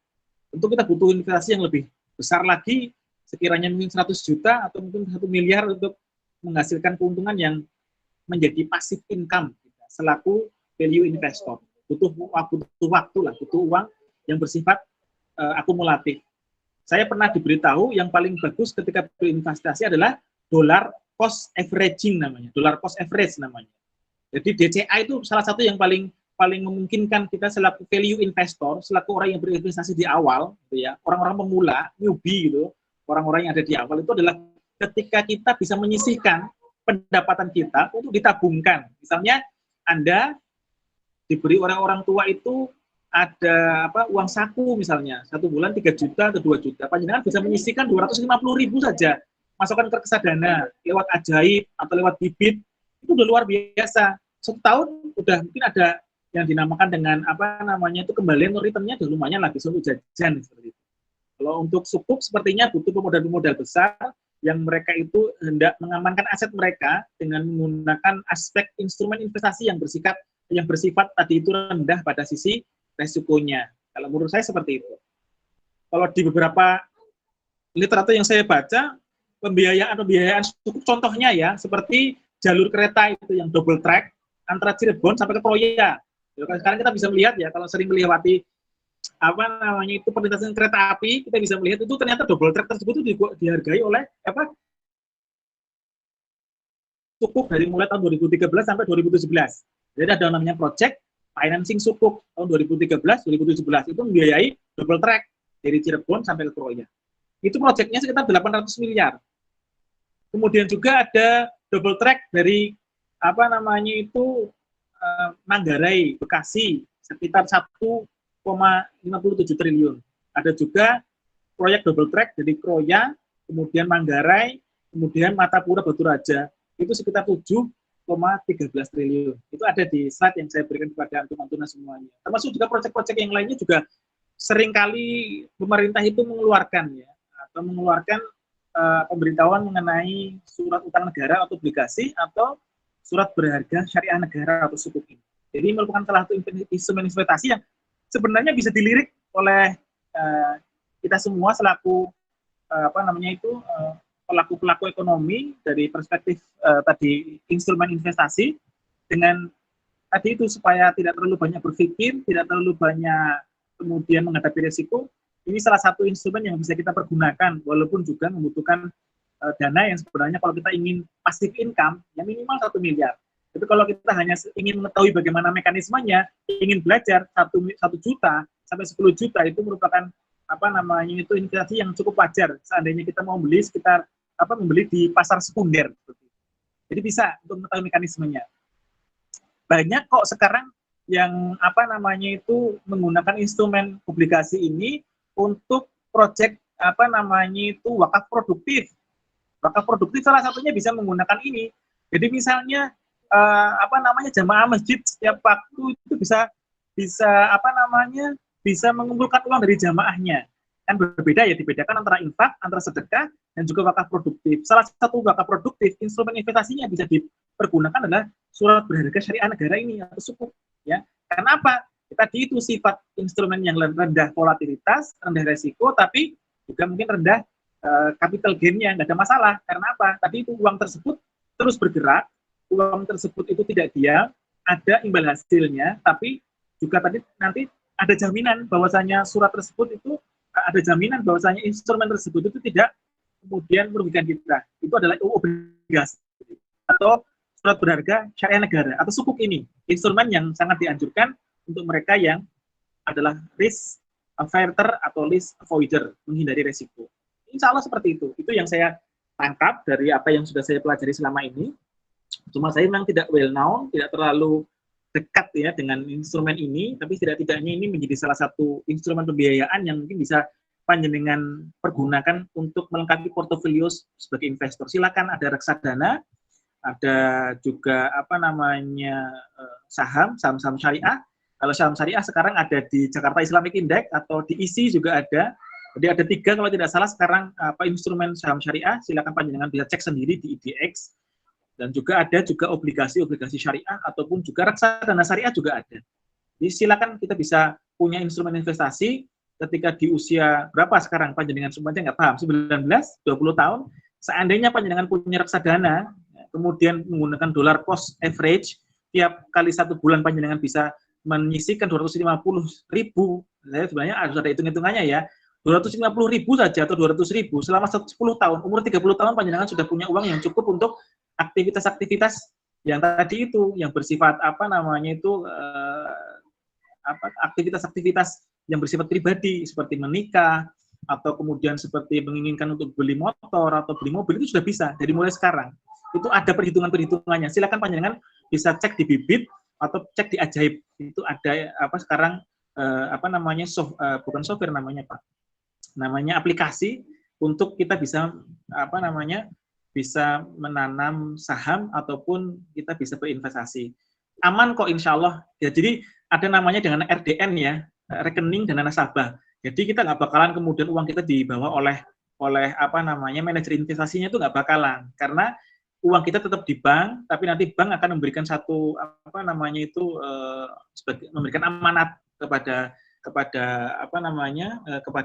Tentu kita butuh investasi yang lebih besar lagi, sekiranya mungkin 100 juta atau mungkin 1 miliar untuk menghasilkan keuntungan yang menjadi passive income kita, selaku value investor. Butuh waktu lah, butuh uang yang bersifat akumulatif. Saya pernah diberitahu yang paling bagus ketika berinvestasi adalah dollar cost averaging namanya, dollar cost average namanya. Jadi DCA itu salah satu yang paling memungkinkan kita selaku value investor, selaku orang yang berinvestasi di awal, gitu ya, orang-orang pemula, newbie gitu, orang-orang yang ada di awal itu adalah ketika kita bisa menyisihkan pendapatan kita untuk ditabungkan. Misalnya Anda diberi oleh orang tua itu ada uang saku misalnya, 1 bulan 3 juta atau 2 juta, panjenengan bisa menyisihkan 250.000 saja, masukkan ke reksadana lewat ajaib atau lewat bibit, itu udah luar biasa. Setahun udah mungkin ada yang dinamakan dengan itu kembalian returnnya udah lumayan lah, bisa untuk jajan seperti itu. Kalau untuk sukuk sepertinya butuh pemodal besar yang mereka itu hendak mengamankan aset mereka dengan menggunakan aspek instrumen investasi yang bersifat tadi itu rendah pada sisi resikonya. Kalau menurut saya seperti itu. Kalau di beberapa literatur yang saya baca, pembiayaan sukuk contohnya ya, seperti jalur kereta itu yang double track antara Cirebon sampai ke Kroya. Sekarang kita bisa melihat ya, kalau sering melewati itu perlintasan kereta api, kita bisa melihat itu ternyata double track tersebut itu dihargai oleh sukuk dari mulai tahun 2013 sampai 2017. Jadi ada namanya project financing sukuk tahun 2013-2017 itu membiayai double track dari Cirebon sampai ke Kroya. Itu proyeknya sekitar 800 miliar. Kemudian juga ada double track dari Manggarai, Bekasi sekitar 1,57 triliun. Ada juga proyek double track dari Kroya, kemudian Manggarai, kemudian Matapura Baturaja itu sekitar 7,13 triliun. Itu ada di slide yang saya berikan kepada antum-antum semuanya. Termasuk juga proyek-proyek yang lainnya juga seringkali pemerintah itu mengeluarkan pemberitahuan mengenai surat utang negara atau obligasi atau surat berharga syariah negara atau sukuk ini. Jadi merupakan salah satu instrumen investasi yang sebenarnya bisa dilirik oleh kita semua selaku pelaku-pelaku ekonomi dari perspektif tadi instrumen investasi dengan tadi itu supaya tidak terlalu banyak berpikir, tidak terlalu banyak kemudian menghadapi risiko. Ini salah satu instrumen yang bisa kita pergunakan walaupun juga membutuhkan dana yang sebenarnya kalau kita ingin passive income yang minimal 1 miliar. Tapi kalau kita hanya ingin mengetahui bagaimana mekanismenya, ingin belajar 1 juta sampai 10 juta itu merupakan investasi yang cukup wajar seandainya kita mau beli sekitar membeli di pasar sekunder. Jadi bisa untuk mengetahui mekanismenya. Banyak kok sekarang yang menggunakan instrumen obligasi ini untuk proyek wakaf produktif. Wakaf produktif salah satunya bisa menggunakan ini. Jadi misalnya jamaah masjid setiap waktu itu bisa mengumpulkan uang dari jamaahnya. Kan berbeda ya, dibedakan antara infak, antara sedekah, dan juga wakaf produktif. Salah satu wakaf produktif, instrumen investasinya bisa dipergunakan adalah surat berharga syariah negara ini, atau sukuk. Ya. Karena apa? Tadi itu sifat instrumen yang rendah volatilitas, rendah resiko, tapi juga mungkin rendah capital gain-nya, nggak ada masalah. Karena apa? Tadi itu uang tersebut terus bergerak, uang tersebut itu tidak diam, ada imbal hasilnya, tapi juga tadi nanti ada jaminan bahwasanya surat tersebut itu ada jaminan bahwasanya instrumen tersebut itu tidak kemudian merugikan kita. Itu adalah obligasi atau surat berharga syariah negara atau sukuk ini, instrumen yang sangat dianjurkan untuk mereka yang adalah risk averter atau risk avoider, menghindari resiko. Insya Allah seperti itu. Itu yang saya tangkap dari apa yang sudah saya pelajari selama ini. Cuma saya memang tidak well known, tidak terlalu dekat ya dengan instrumen ini, tapi tidak-tidaknya ini menjadi salah satu instrumen pembiayaan yang mungkin bisa panjenengan pergunakan untuk melengkapi portofolio sebagai investor. Silakan, ada reksadana, ada juga saham syariah. Kalau saham syariah sekarang ada di Jakarta Islamic Index atau di ISI juga ada. Jadi ada 3 kalau tidak salah sekarang instrumen saham syariah. Silakan panjenengan bisa cek sendiri di IDX. Dan juga ada juga obligasi syariah ataupun juga reksadana syariah juga ada. Jadi silakan kita bisa punya instrumen investasi ketika di usia berapa sekarang panjenengan semuanya nggak paham, 19, 20 tahun, seandainya panjenengan punya reksadana, kemudian menggunakan dollar cost average, tiap kali 1 bulan panjenengan bisa menyisihkan 250.000, saya sebenarnya harus ada hitung-hitungannya ya, 250.000 saja atau 200.000 selama 10 tahun, umur 30 tahun panjenengan sudah punya uang yang cukup untuk aktivitas-aktivitas yang tadi itu yang bersifat aktivitas-aktivitas yang bersifat pribadi seperti menikah atau kemudian seperti menginginkan untuk beli motor atau beli mobil itu sudah bisa dari mulai sekarang. Itu ada perhitungan-perhitungannya. Silakan panjenengan bisa cek di Bibit atau cek di Ajaib. Itu ada sekarang bukan software namanya Pak. Namanya aplikasi untuk kita bisa bisa menanam saham ataupun kita bisa berinvestasi. Aman kok insya Allah. Ya, jadi ada namanya dengan RDN ya, rekening dana nasabah. Jadi kita nggak bakalan kemudian uang kita dibawa oleh manajer investasinya, itu nggak bakalan, karena uang kita tetap di bank, tapi nanti bank akan memberikan memberikan amanat kepada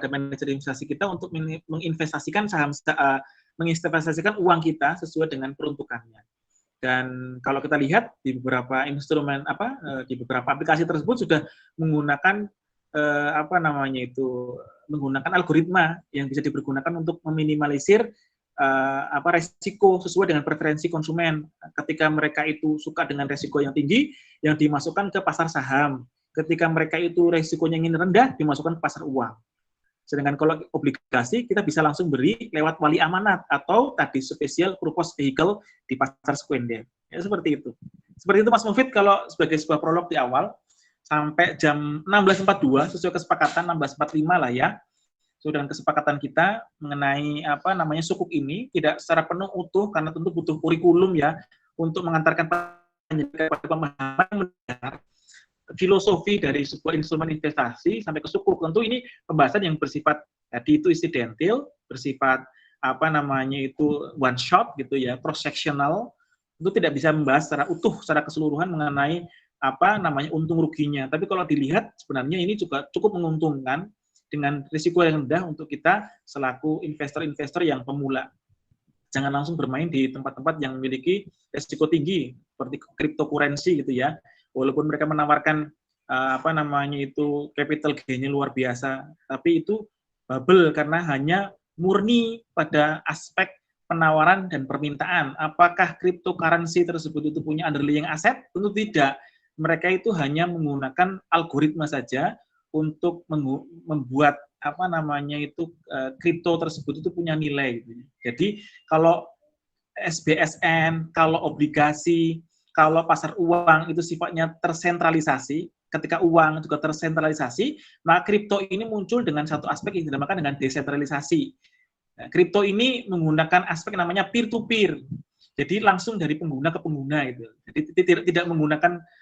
manajer investasi kita untuk menginvestasikan menginvestasikan uang kita sesuai dengan peruntukannya. Dan kalau kita lihat di beberapa instrumen di beberapa aplikasi tersebut sudah menggunakan menggunakan algoritma yang bisa dipergunakan untuk meminimalisir resiko sesuai dengan preferensi konsumen. Ketika mereka itu suka dengan resiko yang tinggi, yang dimasukkan ke pasar saham. Ketika mereka itu resikonya ingin rendah, dimasukkan ke pasar uang. Sedangkan kalau obligasi, kita bisa langsung beri lewat wali amanat atau tadi special purpose vehicle di pasar sekunder. Ya, seperti itu. Seperti itu Mas Mufid, kalau sebagai sebuah prolog di awal, sampai jam 16.42, sesuai kesepakatan 16.45 lah ya. Sesuai dengan kesepakatan kita mengenai sukuk ini, tidak secara penuh utuh, karena tentu butuh kurikulum ya, untuk mengantarkan kepada pemahaman filosofi dari sebuah instrumen investasi sampai ke sukuk. Tentu ini pembahasan yang bersifat tadi itu incidental, bersifat one shot gitu ya, cross sectional. Itu tidak bisa membahas secara utuh, secara keseluruhan mengenai untung ruginya. Tapi kalau dilihat sebenarnya ini juga cukup menguntungkan dengan risiko yang rendah untuk kita selaku investor-investor yang pemula. Jangan langsung bermain di tempat-tempat yang memiliki risiko tinggi seperti cryptocurrency gitu ya. Walaupun mereka menawarkan capital gain-nya luar biasa, tapi itu bubble karena hanya murni pada aspek penawaran dan permintaan. Apakah cryptocurrency tersebut itu punya underlying aset? Tentu tidak. Mereka itu hanya menggunakan algoritma saja untuk membuat kripto tersebut itu punya nilai. Jadi kalau SBSN, kalau obligasi, kalau pasar uang itu sifatnya tersentralisasi, ketika uang juga tersentralisasi, maka kripto ini muncul dengan satu aspek yang dinamakan dengan desentralisasi. Nah, kripto ini menggunakan aspek namanya peer-to-peer, jadi langsung dari pengguna ke pengguna itu. Jadi tidak menggunakan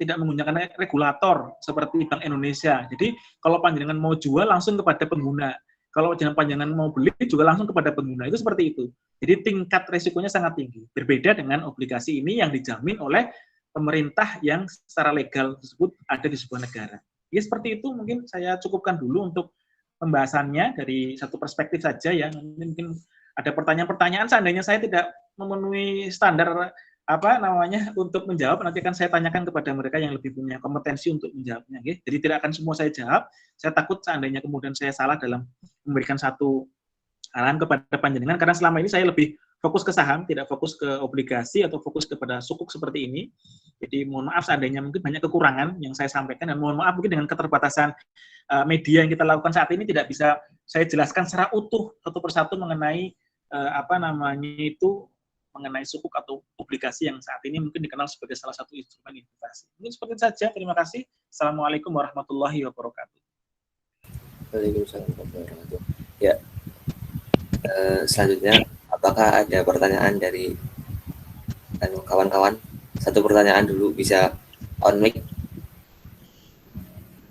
tidak menggunakan regulator seperti Bank Indonesia. Jadi kalau panjenengan mau jual langsung kepada pengguna. Kalau panjenengan mau beli juga langsung kepada pengguna, itu seperti itu. Jadi tingkat resikonya sangat tinggi. Berbeda dengan obligasi ini yang dijamin oleh pemerintah yang secara legal tersebut ada di sebuah negara. Ya seperti itu, mungkin saya cukupkan dulu untuk pembahasannya dari satu perspektif saja ya. Mungkin ada pertanyaan-pertanyaan, seandainya saya tidak memenuhi standar untuk menjawab, nanti akan saya tanyakan kepada mereka yang lebih punya kompetensi untuk menjawabnya. Okay? Jadi tidak akan semua saya jawab. Saya takut seandainya kemudian saya salah dalam memberikan satu arahan kepada panjenengan, karena selama ini saya lebih fokus ke saham, tidak fokus ke obligasi atau fokus kepada sukuk seperti ini. Jadi mohon maaf seandainya mungkin banyak kekurangan yang saya sampaikan, dan mohon maaf mungkin dengan keterbatasan media yang kita lakukan saat ini tidak bisa saya jelaskan secara utuh satu persatu mengenai mengenai sukuk atau obligasi yang saat ini mungkin dikenal sebagai salah satu instrumen investasi. Mungkin seperti itu saja. Terima kasih. Assalamualaikum warahmatullahi wabarakatuh. Waalaikumsalam warahmatullahi wabarakatuh. Ya, selanjutnya apakah ada pertanyaan dari kawan-kawan? Satu pertanyaan dulu, bisa on mic,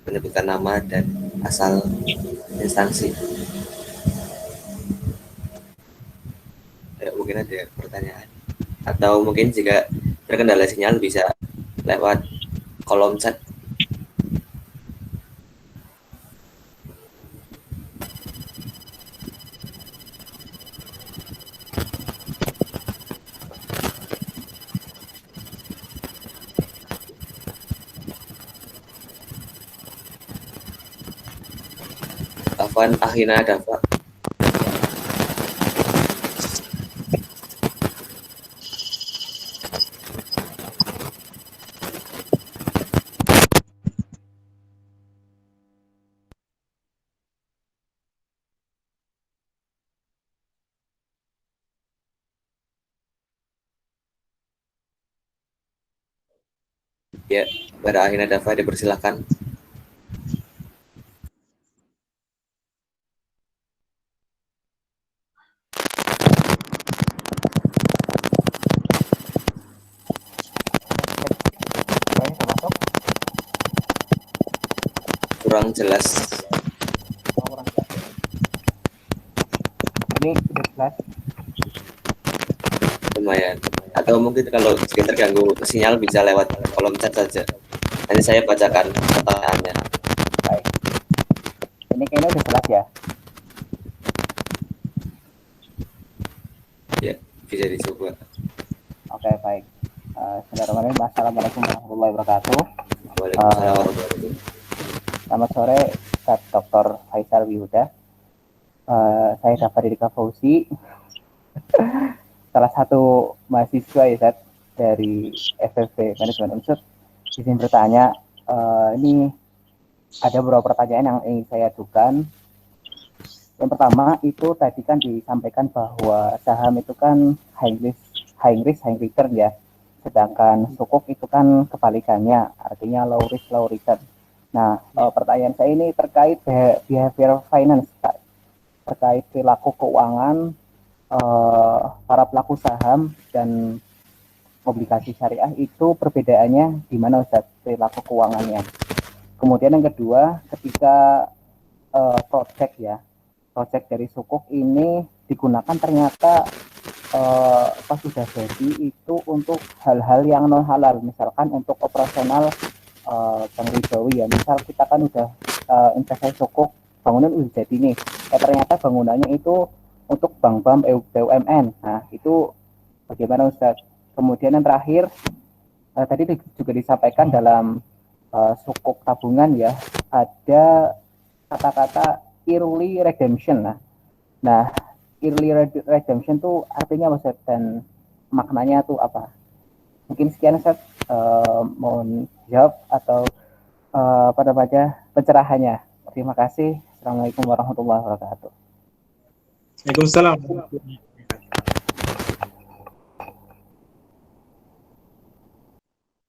menyebutkan nama dan asal instansi. Mungkin ada pertanyaan, atau mungkin jika terkendala sinyal bisa lewat kolom chat. Afwan Akhina Dafa. Ya, pada akhirnya Dafa dipersilakan. Suaranya sudah masuk? Kurang jelas. Oh, kurang jelas. Ini udah jelas. Lumayan. Atau mungkin kalau sedikit terganggu sinyal bisa lewat kolom chat saja. Nanti saya bacakan pertanyaannya. Baik. Ini kayaknya udah jelas ya. Ya, bisa dicoba. Oke, baik. Bismillahirrahmanirrahim. Assalamualaikum warahmatullahi wabarakatuh. Waalaikumsalam warahmatullahi wabarakatuh. Selamat sore, Ustaz Dr. Faisal Wihuda. Saya Dafa Didika Fauzi, salah satu mahasiswa ya, Ustaz, dari FFV Manajemen Unsur. Izin bertanya, ini ada beberapa pertanyaan yang ingin saya ajukan. Yang pertama itu tadi kan disampaikan bahwa saham itu kan high risk, high return ya. Sedangkan sukuk itu kan kebalikannya, artinya low risk, low return. Nah, pertanyaan saya ini terkait behavior finance, Pak. Terkait perilaku keuangan para pelaku saham dan obligasi syariah itu perbedaannya di mana, Ustaz, perilaku keuangannya. Kemudian yang kedua, ketika project dari sukuk ini digunakan ternyata pas sudah jadi itu untuk hal-hal yang non halal, misalkan untuk operasional bank ribawi ya, misal kita kan udah investasi sukuk, bangunan udah jadi nih, ternyata bangunannya itu untuk bank-bank BUMN. Nah, itu bagaimana, Ustaz? Kemudian yang terakhir, tadi juga disampaikan dalam sukuk tabungan ya, ada kata-kata early redemption. Nah, early redemption itu artinya apa, Ustaz? Dan maknanya tuh apa? Mungkin sekian, Ustaz. Mohon jawab atau pada pencerahannya. Terima kasih. Assalamualaikum warahmatullahi wabarakatuh. Waalaikumsalam.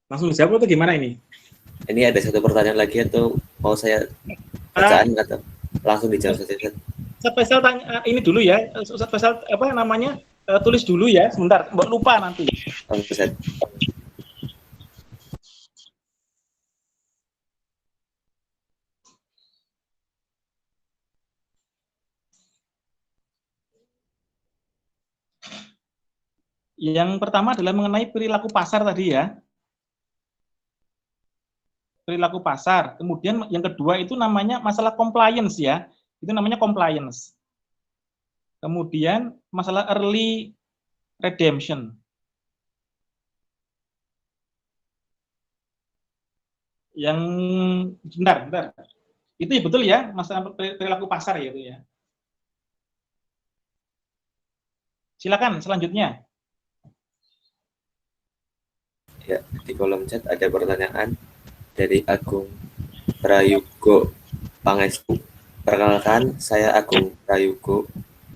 Langsung dijawab atau gimana ini? Ini ada satu pertanyaan lagi atau mau saya bacaan atau langsung dijawab saja? Ustaz Faisal tanya ini dulu ya. Ustaz Faisal apa namanya? Tulis dulu ya. Sebentar, mbak lupa nanti. Ustaz. Yang pertama adalah mengenai perilaku pasar tadi ya. Perilaku pasar. Kemudian yang kedua itu namanya masalah compliance ya. Itu namanya compliance. Kemudian masalah early redemption. Yang bentar. Itu ya betul ya, masalah perilaku pasar ya itu ya. Silakan selanjutnya. Ya, di kolom chat ada pertanyaan dari Agung Prayugo Pangestu. Perkenalkan, saya Agung Prayugo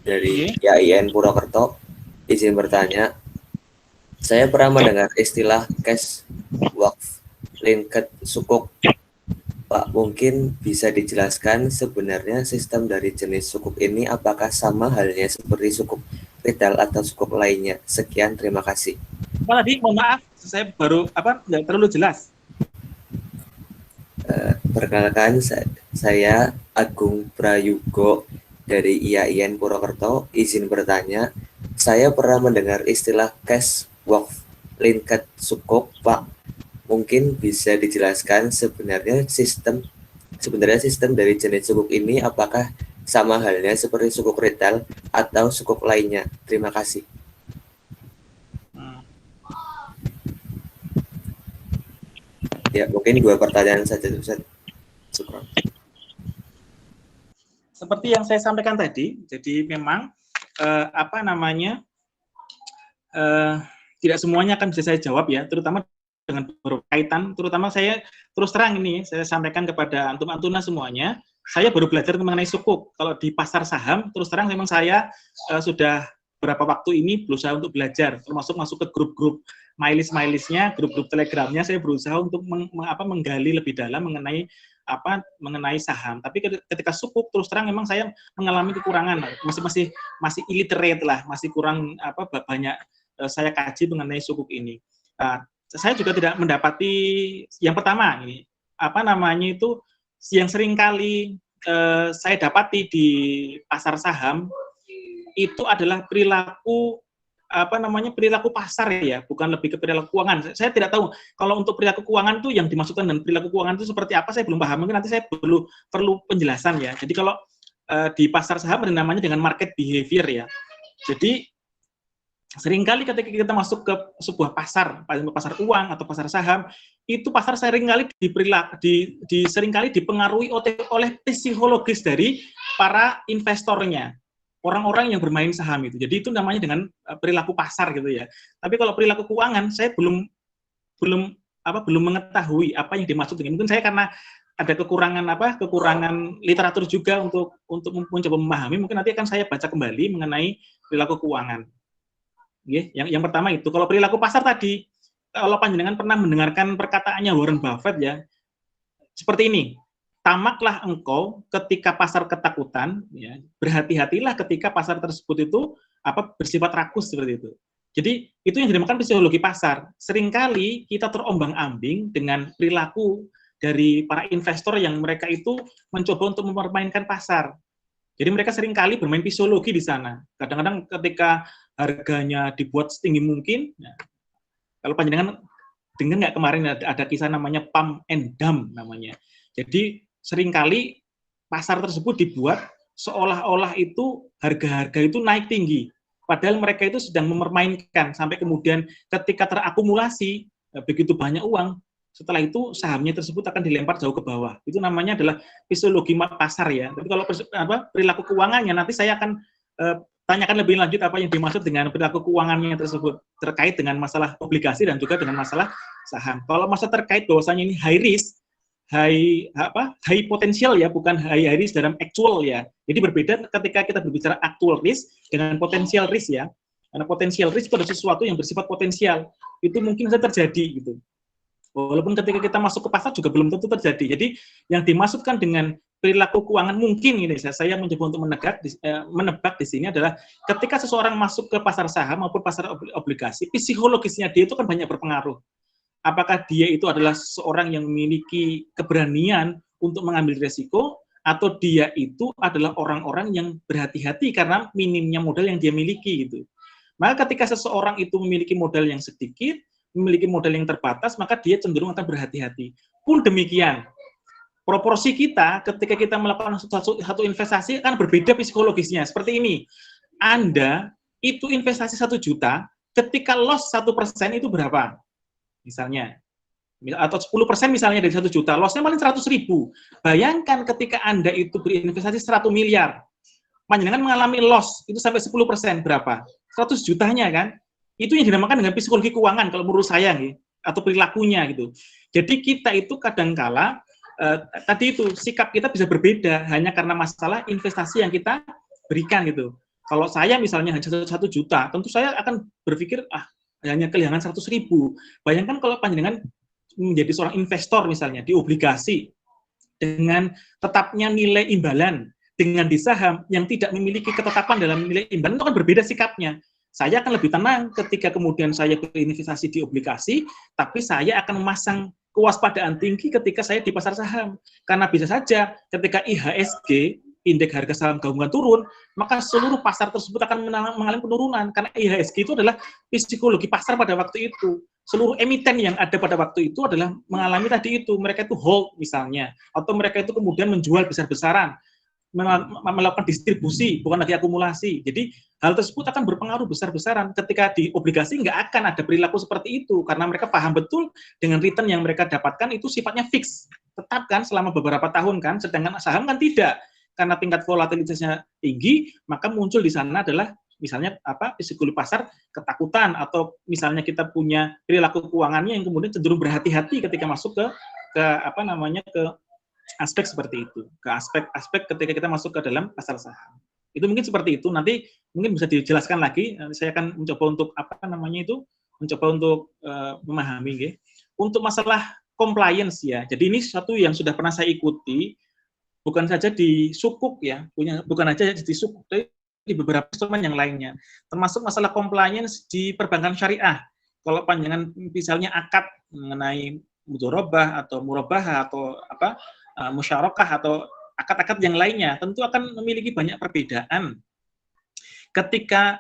dari IAIN Purwokerto. Izin bertanya, saya pernah mendengar istilah cash wakf linked sukuk. Pak, mungkin bisa dijelaskan sebenarnya sistem dari jenis sukuk ini apakah sama halnya seperti sukuk retail atau sukuk lainnya? Sekian, terima kasih. Apa tadi? Mohon maaf, saya baru nggak terlalu jelas. Perkenalkan, saya Agung Prayugo dari IAIN Purwokerto. Izin bertanya, saya pernah mendengar istilah cash wakf linked sukuk, Pak. Mungkin bisa dijelaskan sebenarnya sistem dari jenis sukuk ini apakah sama halnya seperti sukuk retail atau sukuk lainnya? Terima kasih. Ya, mungkin 2 pertanyaan saja, Ustaz. Syukran. Seperti yang saya sampaikan tadi, jadi memang tidak semuanya akan bisa saya jawab ya, terutama dengan berkaitan, terutama saya terus terang ini, saya sampaikan kepada antum-antuna semuanya, saya baru belajar mengenai sukuk. Kalau di pasar saham, terus terang memang saya sudah beberapa waktu ini berusaha untuk belajar, termasuk masuk ke grup-grup MyList-MyList-nya, grup-grup Telegramnya, saya berusaha untuk menggali lebih dalam mengenai saham. Tapi ketika sukuk, terus terang memang saya mengalami kekurangan, masih illiterate lah, masih kurang banyak saya kaji mengenai sukuk ini. Saya juga tidak mendapati yang pertama ini yang sering kali saya dapati di pasar saham itu adalah perilaku pasar ya, bukan lebih ke perilaku keuangan. Saya tidak tahu kalau untuk perilaku keuangan itu yang dimaksudkan dengan perilaku keuangan itu seperti apa, saya belum paham. Mungkin nanti saya perlu penjelasan ya. Jadi kalau di pasar saham ada namanya dengan market behavior ya. Jadi seringkali ketika kita masuk ke sebuah pasar uang atau pasar saham, itu pasar seringkali seringkali dipengaruhi oleh psikologis dari para investornya, orang-orang yang bermain saham itu. Jadi itu namanya dengan perilaku pasar gitu ya. Tapi kalau perilaku keuangan, saya belum mengetahui apa yang dimaksud dengan. Mungkin saya karena ada kekurangan literatur juga untuk mencoba memahami. Mungkin nanti akan saya baca kembali mengenai perilaku keuangan. Yang pertama itu, kalau perilaku pasar tadi, kalau panjenengan pernah mendengarkan perkataannya Warren Buffett ya, seperti ini, tamaklah engkau ketika pasar ketakutan, ya, berhati-hatilah ketika pasar tersebut itu bersifat rakus seperti itu. Jadi itu yang dinamakan psikologi pasar. Seringkali kita terombang-ambing dengan perilaku dari para investor yang mereka itu mencoba untuk mempermainkan pasar. Jadi mereka seringkali bermain psikologi di sana. Kadang-kadang ketika harganya dibuat setinggi mungkin, ya, kalau panjenengan dengar nggak kemarin ada kisah namanya pump and dump namanya. Jadi seringkali pasar tersebut dibuat seolah-olah itu harga-harga itu naik tinggi. Padahal mereka itu sedang mempermainkan sampai kemudian ketika terakumulasi begitu banyak uang, setelah itu sahamnya tersebut akan dilempar jauh ke bawah. Itu namanya adalah psikologi pasar ya. Tapi kalau perilaku keuangannya nanti saya akan tanyakan lebih lanjut apa yang dimaksud dengan perilaku keuangannya tersebut terkait dengan masalah obligasi dan juga dengan masalah saham. Kalau masalah terkait bahwasanya ini high risk, high potential ya, bukan high risk dalam actual ya. Jadi berbeda ketika kita berbicara actual risk dengan potential risk ya. Karena potential risk itu adalah sesuatu yang bersifat potensial. Itu mungkin saja terjadi gitu. Walaupun ketika kita masuk ke pasar juga belum tentu terjadi. Jadi yang dimaksudkan dengan perilaku keuangan mungkin ini saya mencoba untuk menebak di sini adalah ketika seseorang masuk ke pasar saham maupun pasar obligasi, psikologisnya dia itu kan banyak berpengaruh. Apakah dia itu adalah seorang yang memiliki keberanian untuk mengambil resiko, atau dia itu adalah orang-orang yang berhati-hati karena minimnya modal yang dia miliki gitu. Maka ketika seseorang itu memiliki modal yang sedikit, memiliki modal yang terbatas, maka dia cenderung akan berhati-hati. Pun demikian, proporsi kita ketika kita melakukan satu investasi akan berbeda psikologisnya. Seperti ini, Anda itu investasi 1 juta, ketika loss 1% itu berapa? Misalnya, atau 10% misalnya dari 1 juta, loss-nya paling 100.000. Bayangkan ketika Anda itu berinvestasi 100 miliar, panjenengan mengalami loss itu sampai 10%, berapa? 100 jutanya kan? Itu yang dinamakan dengan psikologi keuangan kalau menurut saya nih, atau perilakunya gitu. Jadi kita itu kadangkala tadi itu sikap kita bisa berbeda hanya karena masalah investasi yang kita berikan gitu. Kalau saya misalnya hanya 1 juta, tentu saya akan berpikir hanya kehilangan 100.000. Bayangkan kalau panjenengan menjadi seorang investor misalnya di obligasi dengan tetapnya nilai imbalan dengan di saham yang tidak memiliki ketetapan dalam nilai imbalan, itu kan berbeda sikapnya. Saya akan lebih tenang ketika kemudian saya berinvestasi di obligasi, tapi saya akan memasang kewaspadaan tinggi ketika saya di pasar saham. Karena bisa saja ketika IHSG, indeks harga saham gabungan turun, maka seluruh pasar tersebut akan mengalami penurunan. Karena IHSG itu adalah psikologi pasar pada waktu itu. Seluruh emiten yang ada pada waktu itu adalah mengalami tadi itu. Mereka itu hold misalnya, atau mereka itu kemudian menjual besar-besaran, melakukan distribusi, bukan lagi akumulasi. Jadi hal tersebut akan berpengaruh besar-besaran. Ketika di obligasi nggak akan ada perilaku seperti itu, karena mereka paham betul dengan return yang mereka dapatkan itu sifatnya fix, tetap kan selama beberapa tahun kan, sedangkan saham kan tidak. Karena tingkat volatilitasnya tinggi, maka muncul di sana adalah misalnya psikologi pasar ketakutan, atau misalnya kita punya perilaku keuangannya yang kemudian cenderung berhati-hati ketika masuk ke aspek seperti itu, ke aspek-aspek ketika kita masuk ke dalam pasar saham. Itu mungkin seperti itu. Nanti mungkin bisa dijelaskan lagi. Saya akan mencoba untuk mencoba untuk memahami. Okay. Untuk masalah compliance ya. Jadi ini sesuatu yang sudah pernah saya ikuti, bukan saja di Sukuk ya, bukan saja di Sukuk, tapi di beberapa instrumen yang lainnya. Termasuk masalah compliance di perbankan syariah. Kalau panjangan misalnya akad mengenai mudharabah atau murabahah atau musyarakah atau akad-akad yang lainnya, tentu akan memiliki banyak perbedaan ketika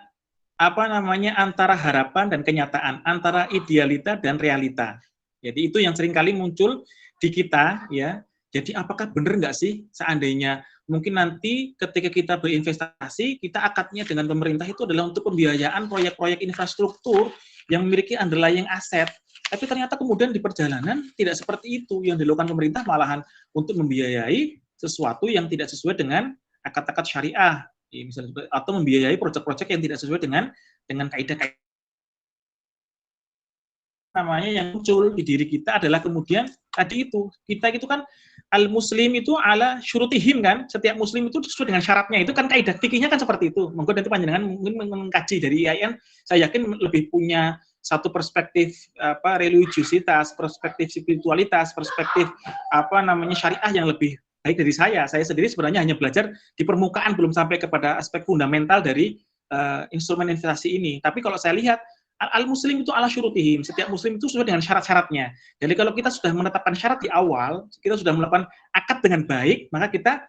antara harapan dan kenyataan, antara idealita dan realita. Jadi itu yang seringkali muncul di kita ya. Jadi apakah benar nggak sih seandainya mungkin nanti ketika kita berinvestasi, kita akadnya dengan pemerintah itu adalah untuk pembiayaan proyek-proyek infrastruktur yang memiliki underlying aset. Tapi ternyata kemudian di perjalanan tidak seperti itu. Yang dilakukan pemerintah malahan untuk membiayai sesuatu yang tidak sesuai dengan akad-akad syariah. Misalnya, atau membiayai proyek-proyek yang tidak sesuai dengan kaidah-kaidah yang muncul di diri kita adalah kemudian tadi itu kita itu kan al-muslim itu ala syurutihim kan, setiap muslim itu sesuai dengan syaratnya, itu kan kaidah fikihnya kan seperti itu. Monggo nanti panjenengan mungkin mengkaji dari IAIN, saya yakin lebih punya satu perspektif religiusitas, perspektif spiritualitas, perspektif syariah yang lebih baik dari saya. Saya sendiri sebenarnya hanya belajar di permukaan, belum sampai kepada aspek fundamental dari instrumen investasi ini. Tapi kalau saya lihat al-muslim itu ala syurutihim, setiap muslim itu sesuai dengan syarat-syaratnya. Jadi kalau kita sudah menetapkan syarat di awal, kita sudah melakukan akad dengan baik, maka kita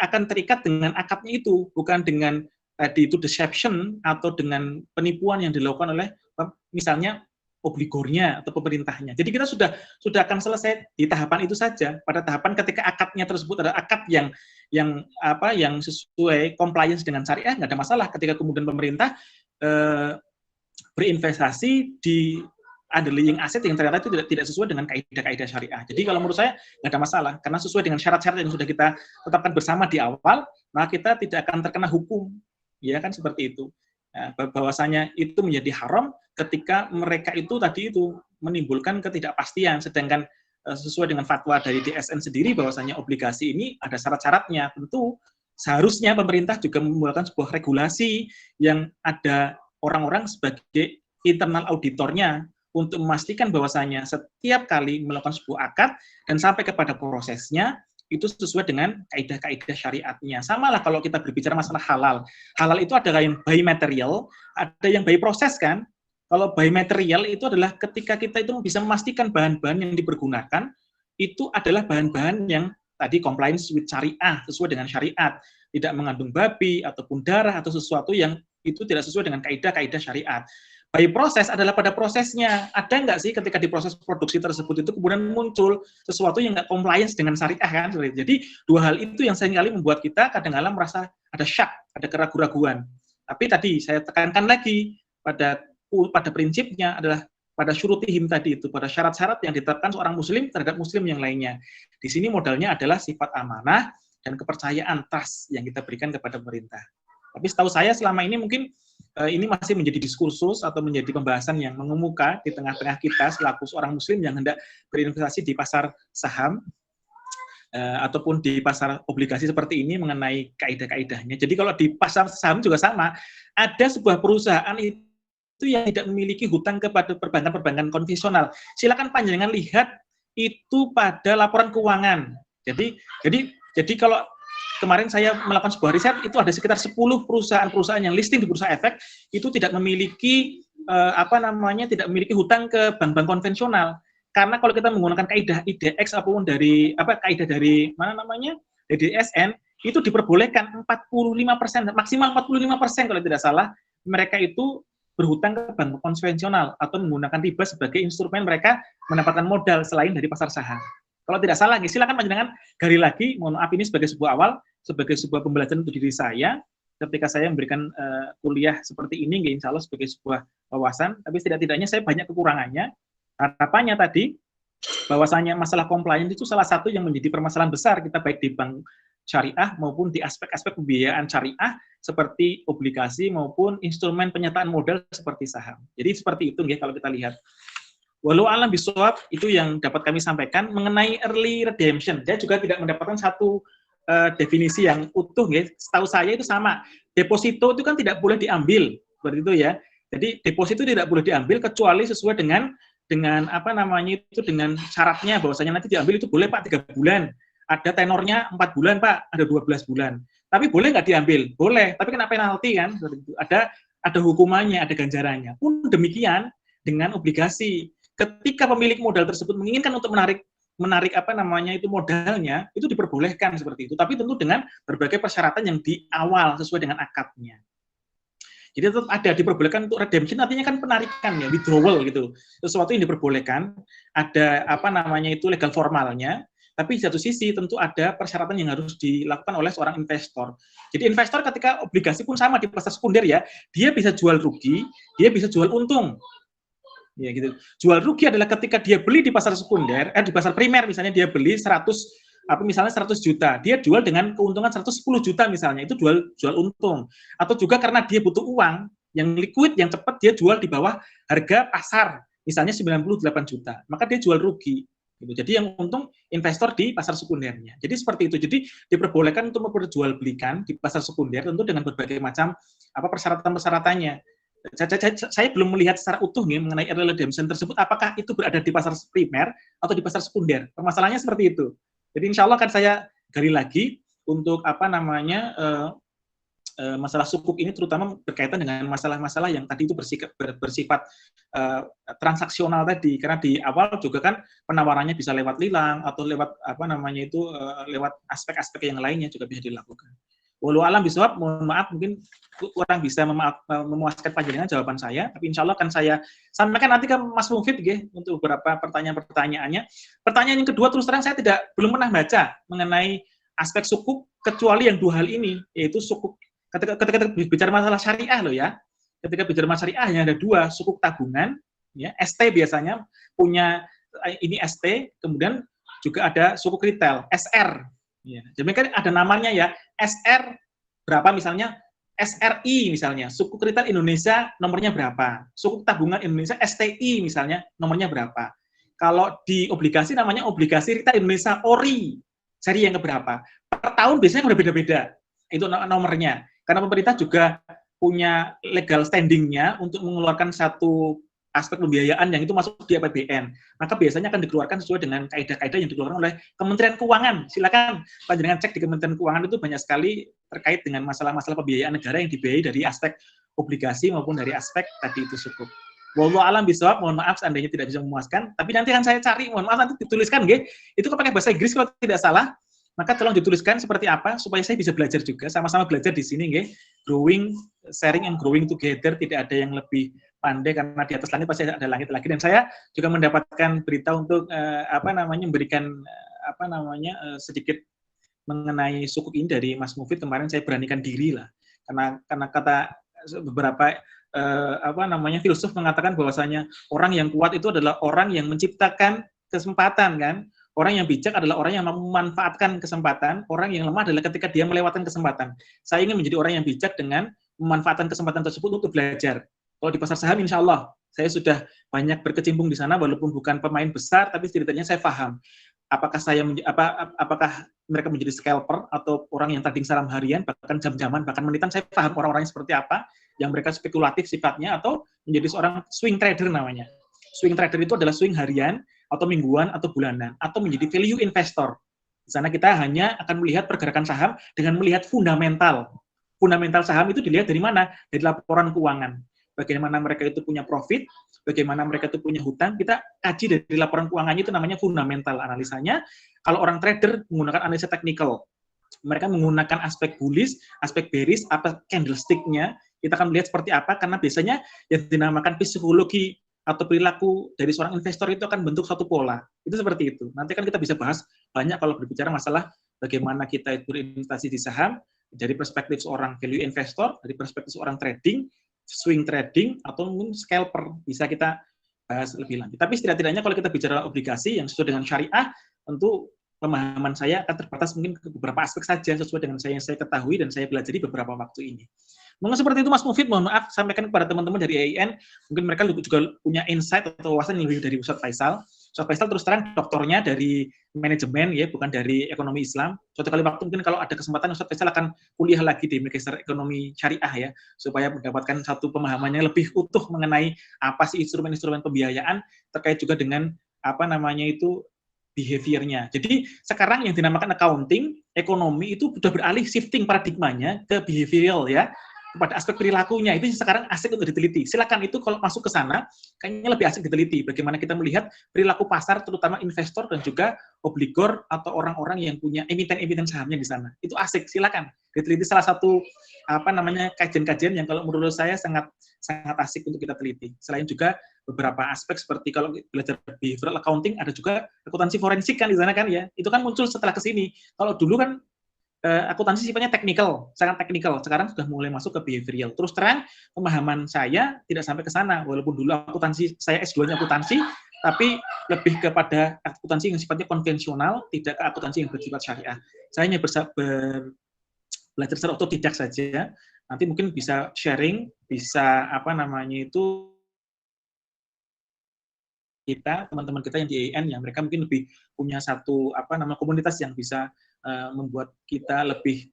akan terikat dengan akadnya itu, bukan dengan tadi itu deception atau dengan penipuan yang dilakukan oleh misalnya obligornya atau pemerintahnya. Jadi kita sudah akan selesai di tahapan itu saja. Pada tahapan ketika akadnya tersebut adalah akad yang sesuai compliance dengan syariah, nggak ada masalah. Ketika kemudian pemerintah berinvestasi di underlying aset yang ternyata itu tidak sesuai dengan kaidah-kaidah syariah. Jadi kalau menurut saya nggak ada masalah, karena sesuai dengan syarat-syarat yang sudah kita tetapkan bersama di awal, maka kita tidak akan terkena hukum, ya kan seperti itu. Nah, bahwasanya itu menjadi haram ketika mereka itu tadi itu menimbulkan ketidakpastian, sedangkan sesuai dengan fatwa dari DSN sendiri bahwasanya obligasi ini ada syarat-syaratnya. Tentu seharusnya pemerintah juga membuatkan sebuah regulasi yang ada orang-orang sebagai internal auditornya untuk memastikan bahwasanya setiap kali melakukan sebuah akad dan sampai kepada prosesnya itu sesuai dengan kaidah-kaidah syariatnya. Sama lah kalau kita berbicara masalah halal. Halal itu ada yang by material, ada yang by proses kan. Kalau by material itu adalah ketika kita itu bisa memastikan bahan-bahan yang dipergunakan itu adalah bahan-bahan yang tadi compliance with syariah, sesuai dengan syariat, tidak mengandung babi ataupun darah atau sesuatu yang itu tidak sesuai dengan kaidah-kaidah syariat. By proses adalah pada prosesnya. Ada nggak sih ketika di proses produksi tersebut itu kemudian muncul sesuatu yang nggak compliance dengan syariah kan? Jadi dua hal itu yang seringkali membuat kita kadang-kadang merasa ada syak, ada keraguan-raguan. Tapi tadi saya tekankan lagi pada prinsipnya adalah pada syurutihim tadi itu, pada syarat-syarat yang ditetapkan seorang muslim terhadap muslim yang lainnya. Di sini modalnya adalah sifat amanah dan kepercayaan, trust yang kita berikan kepada pemerintah. Tapi setahu saya selama ini mungkin ini masih menjadi diskursus atau menjadi pembahasan yang mengemuka di tengah-tengah kita selaku seorang muslim yang hendak berinvestasi di pasar saham ataupun di pasar obligasi seperti ini mengenai kaidah-kaidahnya. Jadi kalau di pasar saham juga sama, ada sebuah perusahaan itu yang tidak memiliki hutang kepada perbankan-perbankan konvensional. Silakan panjenengan lihat itu pada laporan keuangan. Jadi kalau kemarin saya melakukan sebuah riset, itu ada sekitar 10 perusahaan-perusahaan yang listing di Bursa Efek itu tidak memiliki tidak memiliki hutang ke bank-bank konvensional. Karena kalau kita menggunakan kaidah IDX apapun dari kaidah dari dari DSN itu diperbolehkan 45%, maksimal 45% kalau tidak salah, mereka itu berhutang ke bank konvensional atau menggunakan riba sebagai instrumen mereka mendapatkan modal selain dari pasar saham. Kalau tidak salah, silakan panjenengan gali lagi. Mohon maaf ini sebagai sebuah awal, sebagai sebuah pembelajaran untuk diri saya. Ketika saya memberikan kuliah seperti ini, insya Allah sebagai sebuah wawasan. Tapi setidak-tidaknya saya banyak kekurangannya. Harapannya tadi, bahwasanya masalah compliance itu salah satu yang menjadi permasalahan besar kita baik di bank syariah maupun di aspek-aspek pembiayaan syariah seperti obligasi maupun instrumen penyataan modal seperti saham. Jadi seperti itu kalau kita lihat. Walau alam bisawab itu yang dapat kami sampaikan mengenai early redemption. Dia juga tidak mendapatkan satu definisi yang utuh, ya. Setahu saya itu sama. Deposito itu kan tidak boleh diambil, seperti itu ya. Jadi deposito tidak boleh diambil kecuali sesuai dengan apa namanya itu, dengan syaratnya bahwasanya nanti diambil itu boleh Pak 3 bulan. Ada tenornya 4 bulan Pak, ada 12 bulan. Tapi boleh nggak diambil? Boleh, tapi kena penalti kan. Ada hukumannya, ada ganjarannya. Pun demikian dengan obligasi. Ketika pemilik modal tersebut menginginkan untuk menarik apa namanya itu modalnya, itu diperbolehkan seperti itu. Tapi tentu dengan berbagai persyaratan yang di awal sesuai dengan akadnya. Jadi tetap ada diperbolehkan untuk redemption, artinya kan penarikan ya, withdrawal gitu. Sesuatu yang diperbolehkan, ada apa namanya itu legal formalnya, tapi di satu sisi tentu ada persyaratan yang harus dilakukan oleh seorang investor. Jadi investor ketika obligasi pun sama di pasar sekunder ya, dia bisa jual rugi, dia bisa jual untung. Ya gitu. Jual rugi adalah ketika dia beli di pasar sekunder, di pasar primer misalnya dia beli 100 juta, dia jual dengan keuntungan 110 juta misalnya, itu jual untung. Atau juga karena dia butuh uang yang liquid, yang cepat, dia jual di bawah harga pasar, misalnya 98 juta, maka dia jual rugi. Gitu. Jadi yang untung investor di pasar sekundernya. Jadi seperti itu. Jadi diperbolehkan untuk memperjualbelikan di pasar sekunder tentu dengan berbagai macam persyaratan-persyaratannya. Saya belum melihat secara utuh nih mengenai early redemption tersebut, apakah itu berada di pasar primer atau di pasar sekunder. Permasalahannya seperti itu. Jadi insya Allah akan saya gali lagi untuk apa namanya masalah sukuk ini, terutama berkaitan dengan masalah-masalah yang tadi itu bersifat transaksional tadi, karena di awal juga kan penawarannya bisa lewat lelang atau lewat apa namanya itu lewat aspek-aspek yang lainnya juga bisa dilakukan. Walau alam bisawab, mohon maaf mungkin kurang bisa memuaskan panjenengan jawaban saya, tapi insya Allah akan saya sampaikan nanti ke Mas Mufid untuk beberapa pertanyaan-pertanyaannya. Pertanyaan yang kedua, terus terang saya belum pernah baca mengenai aspek sukuk kecuali yang dua hal ini, yaitu sukuk ketika bicara masalah syariah loh ya. Ketika bicara masalah syariah hanya ada dua, sukuk tabungan, ya, ST biasanya punya ini ST, kemudian juga ada sukuk retail, SR. Ya, jadi kan ada namanya ya, SR berapa misalnya, SRI misalnya, sukuk retail Indonesia nomornya berapa, sukuk tabungan Indonesia STI misalnya nomornya berapa. Kalau di obligasi namanya obligasi retail Indonesia ORI, seri yang keberapa. Per tahun biasanya berbeda-beda itu nomornya. Karena pemerintah juga punya legal standing-nya untuk mengeluarkan satu aspek pembiayaan yang itu masuk di APBN. Maka biasanya akan dikeluarkan sesuai dengan kaidah-kaidah yang dikeluarkan oleh Kementerian Keuangan. Silakan panjenengan cek di Kementerian Keuangan, itu banyak sekali terkait dengan masalah-masalah pembiayaan negara yang dibiayai dari aspek obligasi maupun dari aspek tadi itu sukuk. Wallahu alam bisawab, mohon maaf seandainya tidak bisa memuaskan, tapi nanti akan saya cari, mohon maaf nanti dituliskan nggih. Itu pakai bahasa Inggris kalau tidak salah. Maka tolong dituliskan seperti apa supaya saya bisa belajar juga, sama-sama belajar di sini nggih. Growing, sharing and growing together, tidak ada yang lebih pandai karena di atas langit pasti ada langit lagi. Dan saya juga mendapatkan berita untuk memberikan sedikit mengenai sukuk ini dari Mas Mufid. Kemarin saya beranikan diri lah, karena kata beberapa filsuf mengatakan bahwasanya orang yang kuat itu adalah orang yang menciptakan kesempatan kan. Orang yang bijak adalah orang yang memanfaatkan kesempatan, orang yang lemah adalah ketika dia melewatkan kesempatan. Saya ingin menjadi orang yang bijak dengan memanfaatkan kesempatan tersebut untuk belajar. Kalau di pasar saham, insya Allah, saya sudah banyak berkecimpung di sana, walaupun bukan pemain besar, tapi setidaknya saya paham. Apakah mereka menjadi scalper atau orang yang trading saham harian, bahkan jam-jaman, bahkan menitan, saya paham orang-orangnya seperti apa, yang mereka spekulatif sifatnya, atau menjadi seorang swing trader namanya. Swing trader itu adalah swing harian, atau mingguan, atau bulanan, atau menjadi value investor. Di sana kita hanya akan melihat pergerakan saham dengan melihat fundamental. Fundamental saham itu dilihat dari mana? Dari laporan keuangan. Bagaimana mereka itu punya profit, bagaimana mereka itu punya hutang, kita kaji dari laporan keuangannya, itu namanya fundamental analisanya. Kalau orang trader menggunakan analisa teknikal, mereka menggunakan aspek bullish, aspek bearish, apa candlestick-nya, kita akan melihat seperti apa, karena biasanya yang dinamakan psikologi atau perilaku dari seorang investor itu akan bentuk satu pola. Itu seperti itu. Nanti kan kita bisa bahas banyak kalau berbicara masalah bagaimana kita berinvestasi di saham, dari perspektif seorang value investor, dari perspektif seorang trading, swing trading, atau mungkin scalper. Bisa kita bahas lebih lanjut. Tapi setidak-tidaknya kalau kita bicara obligasi yang sesuai dengan syariah, tentu pemahaman saya akan terbatas mungkin ke beberapa aspek saja sesuai dengan yang saya ketahui dan saya pelajari beberapa waktu ini. Mungkin seperti itu Mas Mufid, mohon maaf sampaikan kepada teman-teman dari AIN, mungkin mereka juga punya insight atau wawasan yang lebih dari Ustadz Faisal, Ustaz Faisal terus terang doktornya dari manajemen ya, bukan dari ekonomi Islam. Suatu kali waktu mungkin kalau ada kesempatan Ustaz Faisal akan kuliah lagi di Magister Ekonomi Syariah ya, supaya mendapatkan satu pemahamannya lebih utuh mengenai apa sih instrumen-instrumen pembiayaan terkait juga dengan apa namanya itu behavior-nya. Jadi sekarang yang dinamakan accounting, ekonomi itu sudah beralih shifting paradigmanya ke behavioral ya, kepada aspek perilakunya. Itu sekarang asik untuk diteliti. Silakan itu kalau masuk ke sana, kayaknya lebih asik diteliti. Bagaimana kita melihat perilaku pasar, terutama investor dan juga obligor atau orang-orang yang punya emiten-emiten sahamnya di sana. Itu asik, silakan diteliti. Salah satu apa namanya kajian-kajian yang kalau menurut saya sangat asik untuk kita teliti. Selain juga beberapa aspek seperti kalau belajar behavioral accounting, ada juga akuntansi forensik kan di sana kan ya. Itu kan muncul setelah ke sini. Kalau dulu kan akuntansi sifatnya teknikal, sangat teknikal. Sekarang sudah mulai masuk ke behavioral. Terus terang, pemahaman saya tidak sampai ke sana. Walaupun dulu akuntansi, saya S2-nya akuntansi, tapi lebih kepada akuntansi yang sifatnya konvensional, tidak ke akuntansi yang bersifat syariah. Saya hanya belajar secara otodidak saja. Nanti mungkin bisa sharing, bisa apa namanya itu kita, teman-teman kita yang di EIN, yang mereka mungkin lebih punya satu apa nama komunitas yang bisa membuat kita lebih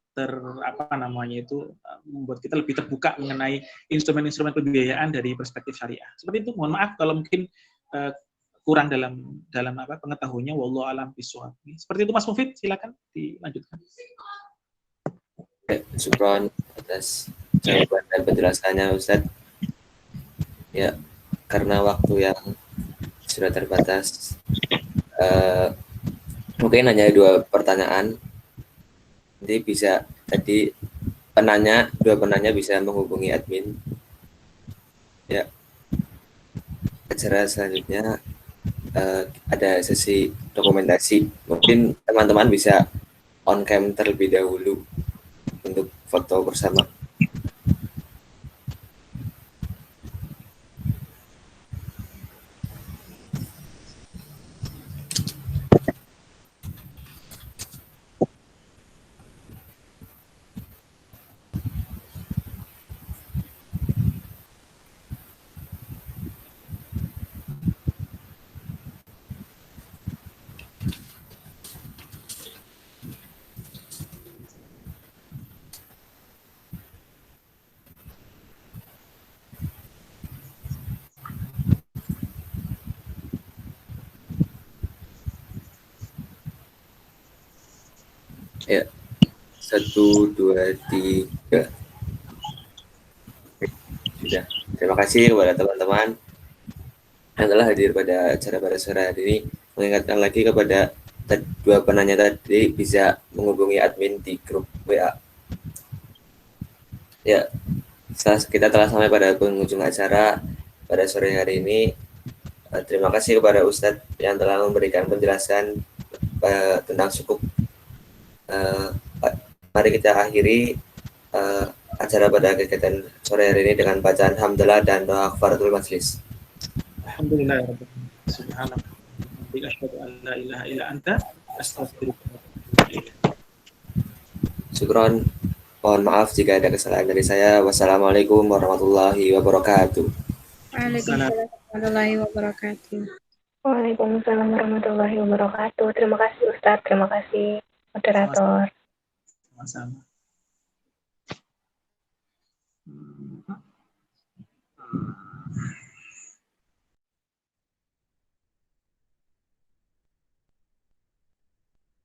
membuat kita lebih terbuka mengenai instrumen-instrumen pembiayaan dari perspektif syariah. Seperti itu. Mohon maaf kalau mungkin kurang dalam apa pengetahuannya. Wallahu a'lam bishawab. Seperti itu Mas Mufid, silakan dilanjutkan. Syukron atas jawaban dan penjelasannya Ustadz. Ya, karena waktu yang sudah terbatas, mungkin hanya 2 pertanyaan. Nanti bisa dua penanya bisa menghubungi admin. Ya, acara selanjutnya ada sesi dokumentasi. Mungkin teman-teman bisa on cam terlebih dahulu untuk foto bersama. Ya, 1, 2, 3. Sudah. Terima kasih kepada teman-teman yang telah hadir pada acara pada sore hari ini. Mengingatkan lagi kepada 2 penanya tadi bisa menghubungi admin di grup WA. Ya, kita telah sampai pada penghujung acara pada sore hari ini. Terima kasih kepada Ustadz yang telah memberikan penjelasan tentang sukuk. Mari kita akhiri acara pada kegiatan sore hari ini dengan bacaan hamdalah dan doa kafaratul majlis. Alhamdulillah subhanallah. Asyhadu an la ilaha illa anta astaghfiruka. Syukron. Mohon maaf jika ada kesalahan dari saya. Wassalamualaikum warahmatullahi wabarakatuh. Waalaikumsalam warahmatullahi wabarakatuh. Waalaikumsalam warahmatullahi wabarakatuh. Terima kasih Ustadz, terima kasih moderator. Sama-sama.